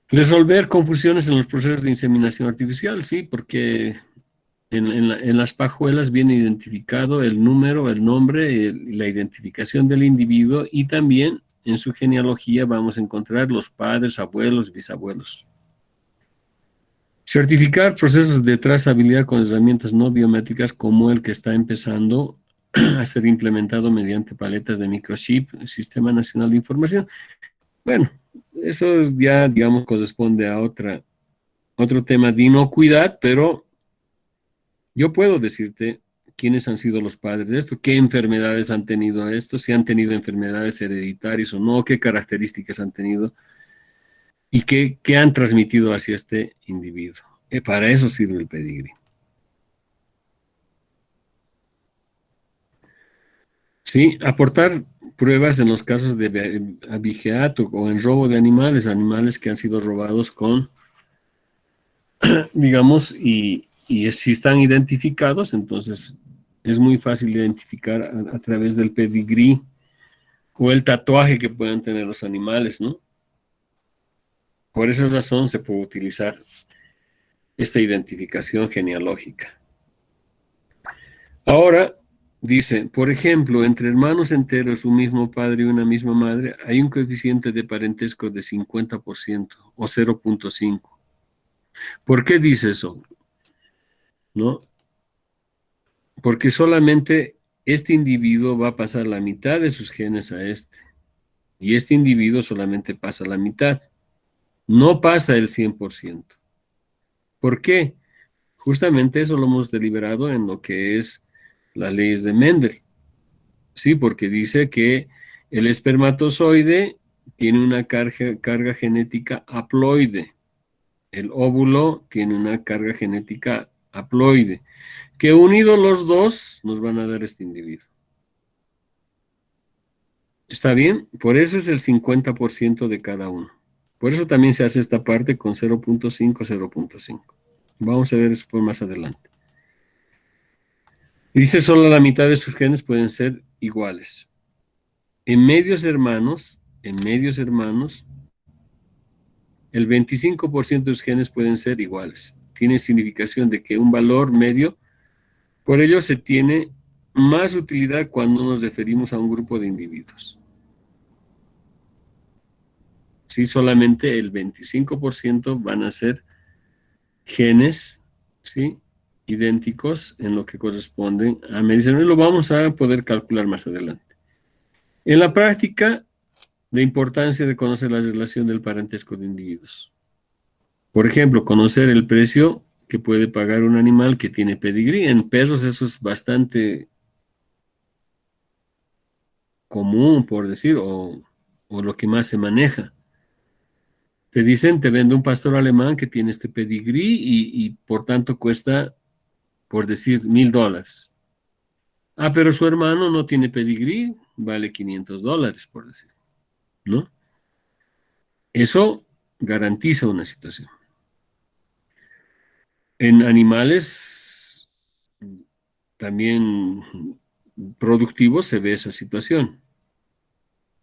Resolver confusiones en los procesos de inseminación artificial, sí, porque en las pajuelas viene identificado el número, el nombre, la identificación del individuo, y también en su genealogía vamos a encontrar los padres, abuelos, bisabuelos. Certificar procesos de trazabilidad con herramientas no biométricas, como el que está empezando a ser implementado mediante paletas de microchip, Sistema Nacional de Información. Bueno, eso ya, digamos, corresponde a otro tema de inocuidad, pero yo puedo decirte quiénes han sido los padres de esto, qué enfermedades han tenido esto, si han tenido enfermedades hereditarias o no, qué características han tenido y qué han transmitido hacia este individuo. Para eso sirve el pedigrí. Sí, aportar pruebas en los casos de abigeato o en robo de animales que han sido robados con, digamos, y si están identificados, entonces es muy fácil identificar a través del pedigrí o el tatuaje que puedan tener los animales, ¿no? Por esa razón se puede utilizar esta identificación genealógica. Ahora, dice, por ejemplo, entre hermanos enteros, un mismo padre y una misma madre, hay un coeficiente de parentesco de 50% o 0.5. ¿Por qué dice eso? ¿No? Porque solamente este individuo va a pasar la mitad de sus genes a este. Y este individuo solamente pasa la mitad. No pasa el 100%. ¿Por qué? Justamente eso lo hemos deliberado en lo que es las leyes de Mendel. Sí, porque dice que el espermatozoide tiene una carga genética haploide. El óvulo tiene una carga genética haploide, que unidos los dos nos van a dar este individuo. ¿Está bien? Por eso es el 50% de cada uno. Por eso también se hace esta parte con 0.5, 0.5. Vamos a ver eso por más adelante. Y dice solo la mitad de sus genes pueden ser iguales. En medios hermanos, el 25% de los genes pueden ser iguales. Tiene significación de que un valor medio, por ello se tiene más utilidad cuando nos referimos a un grupo de individuos. Sí, solamente el 25% van a ser genes, ¿sí?, idénticos en lo que corresponden a medicina. Y lo vamos a poder calcular más adelante. En la práctica, la importancia de conocer la relación del parentesco de individuos. Por ejemplo, conocer el precio que puede pagar un animal que tiene pedigrí. En pesos eso es bastante común, por decir, o lo que más se maneja. Te dicen, te vende un pastor alemán que tiene este pedigrí y por tanto cuesta, por decir, $1,000. Ah, pero su hermano no tiene pedigrí, vale $500, por decir, ¿no? Eso garantiza una situación. En animales también productivos se ve esa situación.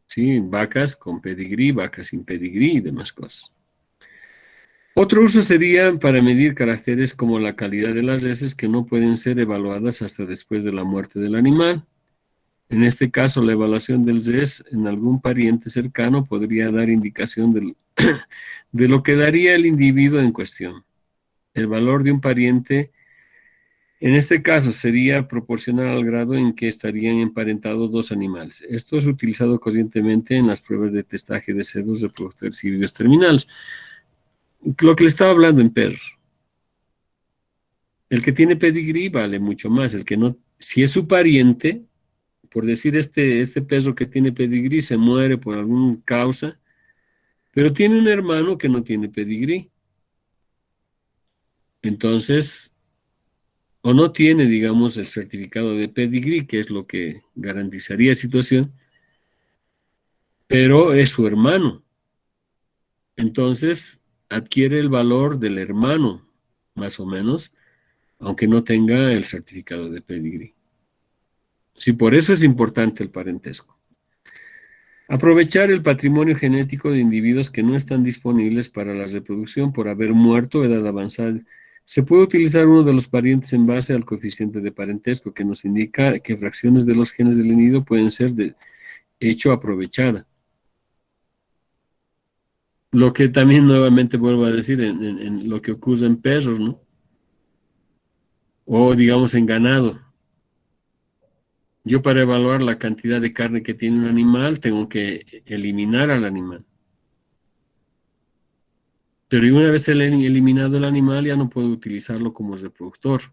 Sí, vacas con pedigrí, vacas sin pedigrí y demás cosas. Otro uso sería para medir caracteres como la calidad de las heces que no pueden ser evaluadas hasta después de la muerte del animal. En este caso, la evaluación del res en algún pariente cercano podría dar indicación de lo que daría el individuo en cuestión. El valor de un pariente, en este caso, sería proporcional al grado en que estarían emparentados dos animales. Esto es utilizado corrientemente en las pruebas de testaje de cerdos reproductores híbridos terminales. Lo que le estaba hablando en perros. El que tiene pedigrí vale mucho más. El que no, si es su pariente, por decir este perro que tiene pedigrí se muere por alguna causa, pero tiene un hermano que no tiene pedigrí. Entonces, o no tiene, digamos, el certificado de pedigrí, que es lo que garantizaría la situación, pero es su hermano. Entonces, adquiere el valor del hermano, más o menos, aunque no tenga el certificado de pedigrí. Sí, por eso es importante el parentesco. Aprovechar el patrimonio genético de individuos que no están disponibles para la reproducción por haber muerto a edad avanzada. Se puede utilizar uno de los parientes en base al coeficiente de parentesco, que nos indica que fracciones de los genes del individuo pueden ser de hecho aprovechada. Lo que también nuevamente vuelvo a decir en lo que ocurre en perros, ¿no? O digamos en ganado. Yo para evaluar la cantidad de carne que tiene un animal tengo que eliminar al animal. Pero una vez eliminado el animal ya no puedo utilizarlo como reproductor.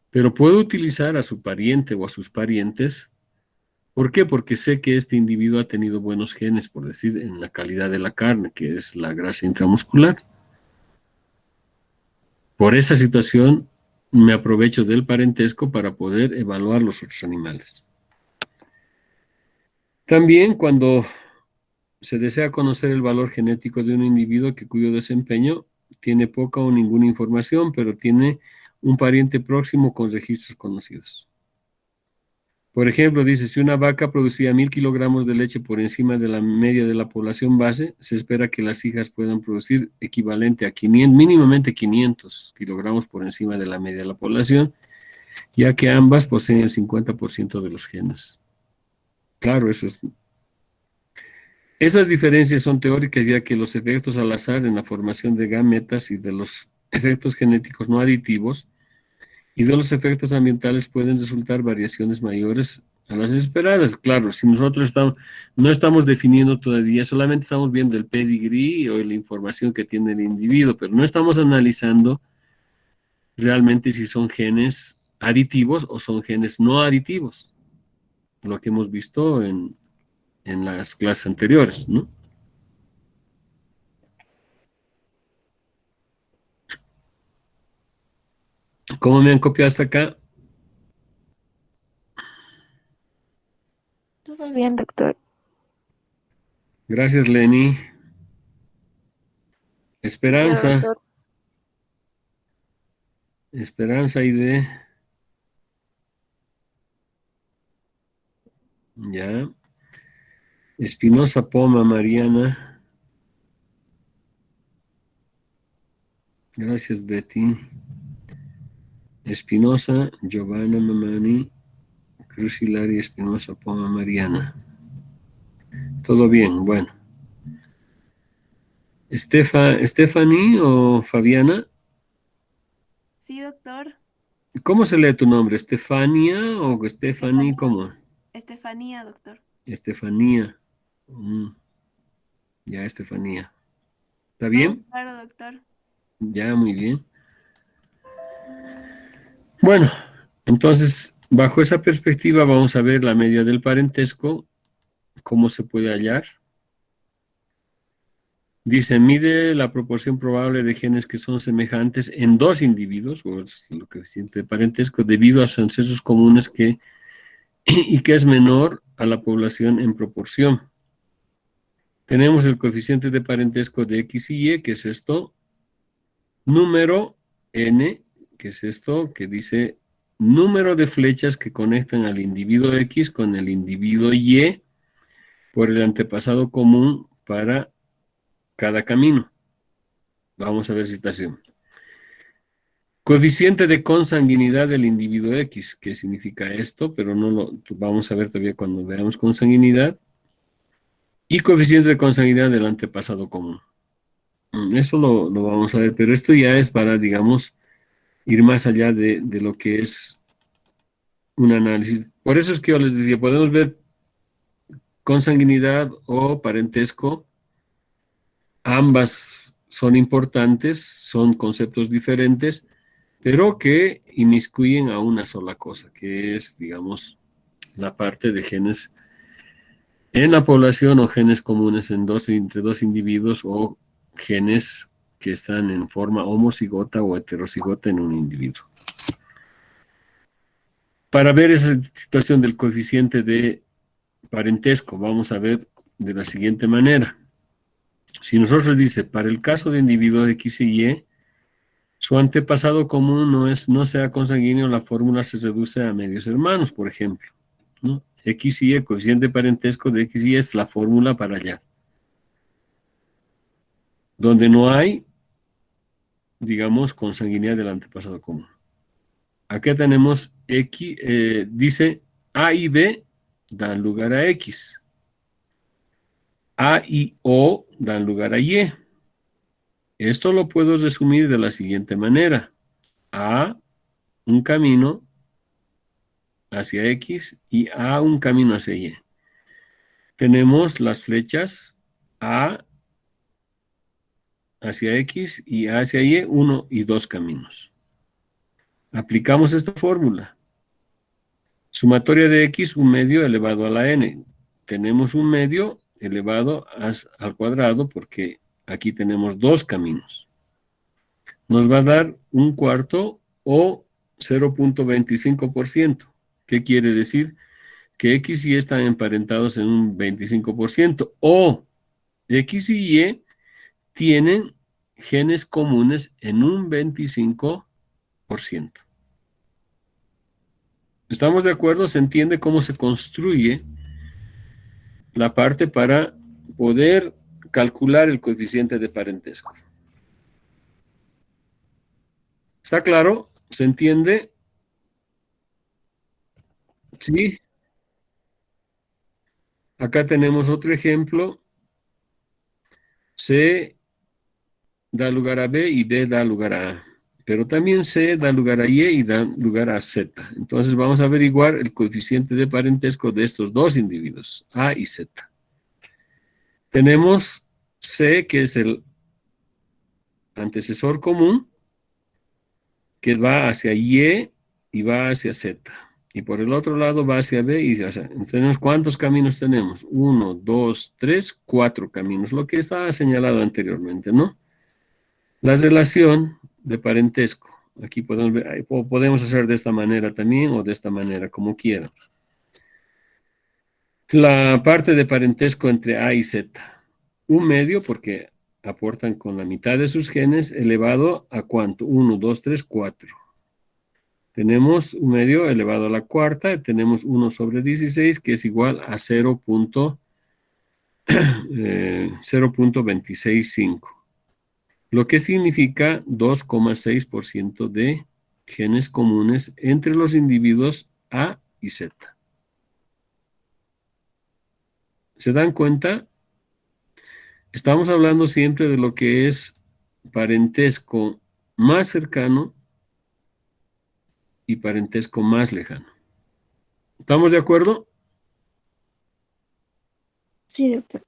Pero puedo utilizar a su pariente o a sus parientes. ¿Por qué? Porque sé que este individuo ha tenido buenos genes, por decir, en la calidad de la carne, que es la grasa intramuscular. Por esa situación me aprovecho del parentesco para poder evaluar los otros animales. También cuando se desea conocer el valor genético de un individuo cuyo desempeño tiene poca o ninguna información, pero tiene un pariente próximo con registros conocidos. Por ejemplo, dice, si una vaca producía 1000 kilogramos de leche por encima de la media de la población base, se espera que las hijas puedan producir equivalente a 500, mínimamente 500 kilogramos por encima de la media de la población, ya que ambas poseen el 50% de los genes. Claro, esas diferencias son teóricas, ya que los efectos al azar en la formación de gametas y de los efectos genéticos no aditivos y de los efectos ambientales pueden resultar variaciones mayores a las esperadas. Claro, si nosotros no estamos definiendo todavía, solamente estamos viendo el pedigrí o la información que tiene el individuo, pero no estamos analizando realmente si son genes aditivos o son genes no aditivos, lo que hemos visto en las clases anteriores, ¿no? ¿Cómo me han copiado hasta acá? Todo bien, doctor. Gracias, Lenny. Claro, Esperanza. doctor. Esperanza Aide. Ya. Espinosa Poma Mariana. Gracias, Betty. Espinosa, Giovanna Mamani, Cruz Hilaria Espinosa Poma Mariana. Todo bien, bueno. Stephanie o Fabiana. Sí, doctor. ¿Cómo se lee tu nombre? ¿Estefania o Stephanie? ¿Cómo? Estefanía, doctor. Estefanía. Ya, Estefanía. ¿Está Todo bien? claro, doctor. Ya, muy bien. Bueno, entonces, bajo esa perspectiva vamos a ver la media del parentesco, cómo se puede hallar. Dice, mide la proporción probable de genes que son semejantes en dos individuos, o es lo que siente de parentesco, debido a sus ancestros comunes y que es menor a la población en proporción. Tenemos el coeficiente de parentesco de X y Y, que es esto, número N, que es esto, que dice número de flechas que conectan al individuo X con el individuo Y por el antepasado común para cada camino. Vamos a ver citación. Coeficiente de consanguinidad del individuo X. ¿Qué significa esto? Pero no lo vamos a ver todavía cuando veamos consanguinidad. Y coeficiente de consanguinidad del antepasado común. Eso lo vamos a ver, pero esto ya es para, digamos, ir más allá de lo que es un análisis. Por eso es que yo les decía, podemos ver consanguinidad o parentesco. Ambas son importantes, son conceptos diferentes, pero que inmiscuyen a una sola cosa, que es, digamos, la parte de genes en la población o genes comunes entre dos individuos o genes que están en forma homocigota o heterocigota en un individuo. Para ver esa situación del coeficiente de parentesco, vamos a ver de la siguiente manera. Si nosotros dice, para el caso de individuos X y Y, su antepasado común no sea consanguíneo, la fórmula se reduce a medios hermanos, por ejemplo, ¿no? X y Y, el coeficiente de parentesco de X y Y es la fórmula para allá. Donde no hay, digamos, consanguinidad del antepasado común. Aquí tenemos X, dice A y B dan lugar a X. A y O dan lugar a Y. Esto lo puedo resumir de la siguiente manera. A, un camino hacia X y A, un camino hacia Y. Tenemos las flechas A hacia X y A hacia Y, uno y dos caminos. Aplicamos esta fórmula. Sumatoria de X, un medio elevado a la N. Tenemos un medio elevado al cuadrado porque aquí tenemos dos caminos. Nos va a dar un cuarto o 0.25%. ¿Qué quiere decir? Que X y Y están emparentados en un 25%. O X y Y tienen genes comunes en un 25%. ¿Estamos de acuerdo? ¿Se entiende cómo se construye la parte para poder calcular el coeficiente de parentesco? ¿Está claro? ¿Se entiende? Sí. Acá tenemos otro ejemplo. C da lugar a B y B da lugar a A. Pero también C da lugar a Y da lugar a Z. Entonces vamos a averiguar el coeficiente de parentesco de estos dos individuos, A y Z. Tenemos C, que es el antecesor común, que va hacia Y y va hacia Z. Y por el otro lado va hacia B y hacia... Entonces, ¿cuántos caminos tenemos? 1, 2, 3, 4 caminos, lo que estaba señalado anteriormente, ¿no? La relación de parentesco. Aquí podemos hacer de esta manera también o de esta manera, como quieran. La parte de parentesco entre A y Z. Un medio, porque aportan con la mitad de sus genes, elevado a ¿cuánto? 1, 2, 3, 4. Tenemos un medio elevado a la cuarta, y tenemos 1 sobre 16, que es igual a 0.265. Lo que significa 2,6% de genes comunes entre los individuos A y Z. ¿Se dan cuenta? Estamos hablando siempre de lo que es parentesco más cercano y parentesco más lejano. ¿Estamos de acuerdo? Sí, doctor.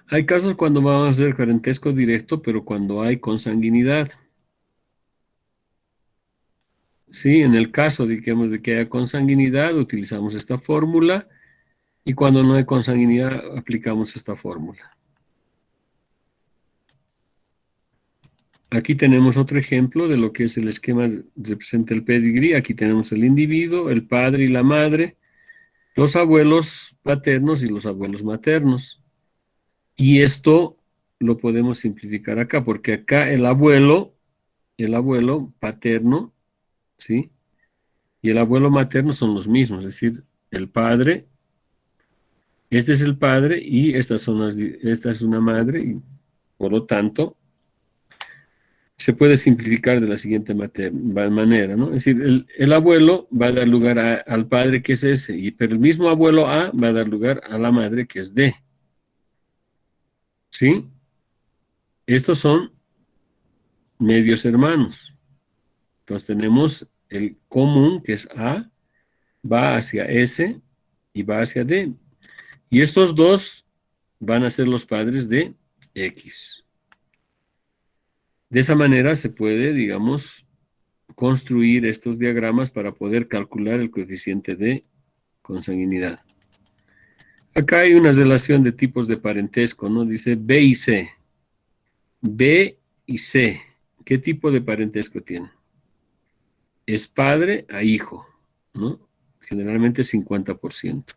Hay casos cuando vamos a hacer parentesco directo, pero cuando hay consanguinidad. Sí, en el caso de que haya consanguinidad, utilizamos esta fórmula, y cuando no hay consanguinidad, aplicamos esta fórmula. Aquí tenemos otro ejemplo de lo que es el esquema que representa el pedigrí. Aquí tenemos el individuo, el padre y la madre, los abuelos paternos y los abuelos maternos. Y esto lo podemos simplificar acá, porque acá el abuelo paterno, ¿sí? Y el abuelo materno son los mismos, es decir, el padre, este es el padre y esta es una madre, y por lo tanto, se puede simplificar de la siguiente manera, ¿no? Es decir, el abuelo va a dar lugar al padre, que es ese, pero el mismo abuelo A va a dar lugar a la madre, que es D. ¿Sí? Estos son medios hermanos. Entonces tenemos el común, que es A, va hacia S y va hacia D. Y estos dos van a ser los padres de X. De esa manera se puede, digamos, construir estos diagramas para poder calcular el coeficiente de consanguinidad. Acá hay una relación de tipos de parentesco, ¿no? Dice B y C. B y C. ¿Qué tipo de parentesco tienen? Es padre a hijo, ¿no? Generalmente 50%.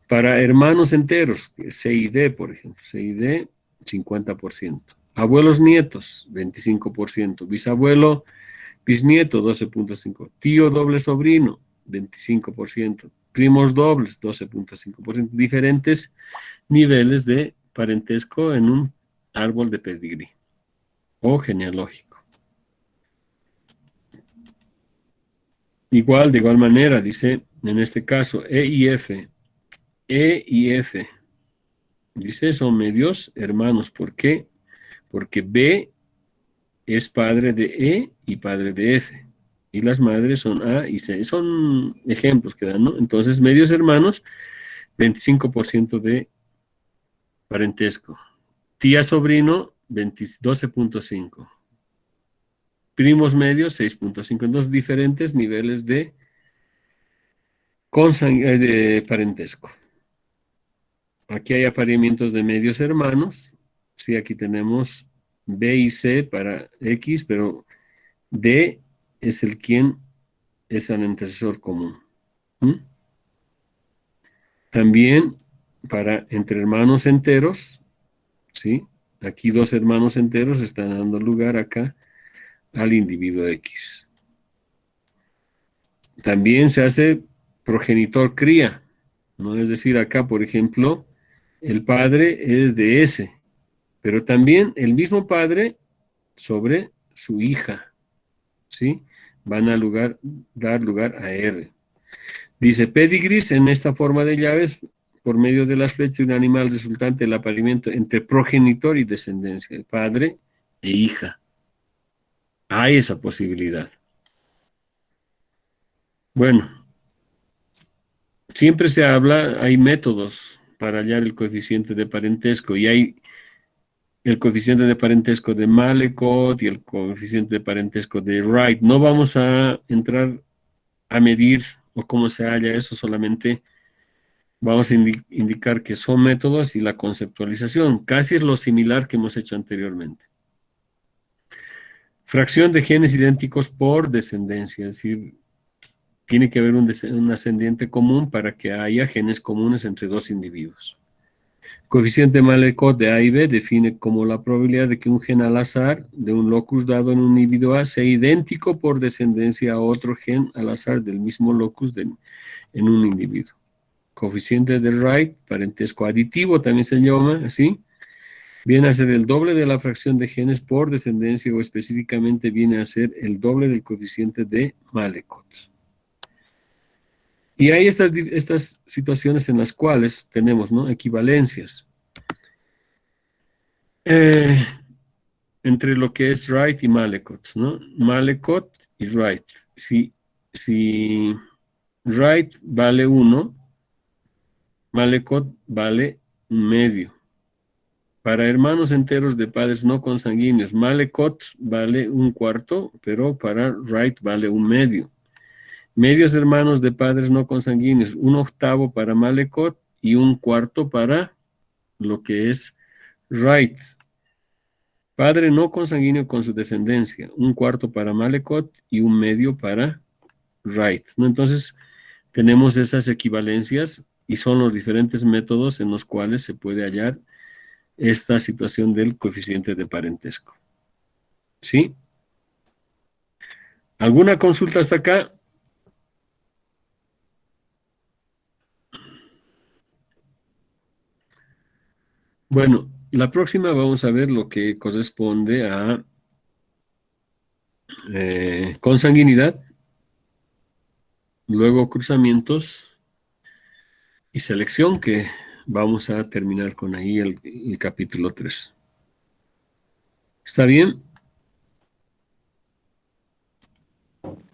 Para hermanos enteros, C y D, por ejemplo, C y D, 50%. Abuelos nietos, 25%. Bisabuelo, bisnieto, 12.5%. Tío doble sobrino, 25%. Primos dobles, 12.5%. Diferentes niveles de parentesco en un árbol de pedigrí o genealógico. De igual manera, dice en este caso, E y F. E y F. Dice, son medios hermanos. ¿Por qué? Porque B es padre de E y padre de F. Y las madres son A y C. Son ejemplos que dan, ¿no? Entonces, medios hermanos, 25% de parentesco. Tía sobrino, 12.5. Primos medios, 6.5. Entonces, diferentes niveles de parentesco. Aquí hay apareamientos de medios hermanos. Sí, aquí tenemos B y C para X, pero D es el antecesor común. También para entre hermanos enteros, ¿sí? Aquí dos hermanos enteros están dando lugar acá al individuo X. también se hace progenitor-cría, ¿no? Es decir, acá, por ejemplo, el padre es de S, pero también el mismo padre sobre su hija, ¿sí? Van a dar lugar a R. Dice, pedigrees en esta forma de llaves por medio de las flechas de un animal resultante del apareamiento entre progenitor y descendencia, padre e hija. Hay esa posibilidad. Bueno, siempre se habla, hay métodos para hallar el coeficiente de parentesco y hay el coeficiente de parentesco de Malecot y el coeficiente de parentesco de Wright. No vamos a entrar a medir o cómo se halla eso, solamente vamos a indicar que son métodos y la conceptualización. Casi es lo similar que hemos hecho anteriormente. Fracción de genes idénticos por descendencia, es decir, tiene que haber un ascendiente común para que haya genes comunes entre dos individuos. Coeficiente Malecot de A y B define como la probabilidad de que un gen al azar de un locus dado en un individuo A sea idéntico por descendencia a otro gen al azar del mismo locus en un individuo. Coeficiente de Wright, parentesco aditivo también se llama así, viene a ser el doble de la fracción de genes por descendencia o específicamente viene a ser el doble del coeficiente de Malecot. Y hay estas situaciones en las cuales tenemos, ¿no?, equivalencias entre lo que es Wright y Malecot, ¿no? Malecot y Wright. Si Wright vale 1, Malecot vale 1/2. Para hermanos enteros de padres no consanguíneos, Malecot vale 1/4, pero para Wright vale 1/2. Medios hermanos de padres no consanguíneos, 1/8 para Malecot y 1/4 para lo que es Wright. Padre no consanguíneo con su descendencia, 1/4 para Malecot y 1/2 para Wright, ¿no? Entonces, tenemos esas equivalencias y son los diferentes métodos en los cuales se puede hallar esta situación del coeficiente de parentesco. ¿Sí? ¿Alguna consulta hasta acá? Bueno, la próxima vamos a ver lo que corresponde a consanguinidad, luego cruzamientos y selección, que vamos a terminar con ahí el capítulo 3. ¿Está bien?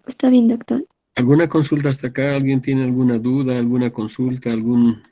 Está bien, doctor. ¿Alguna consulta hasta acá? ¿Alguien tiene alguna duda, alguna consulta, algún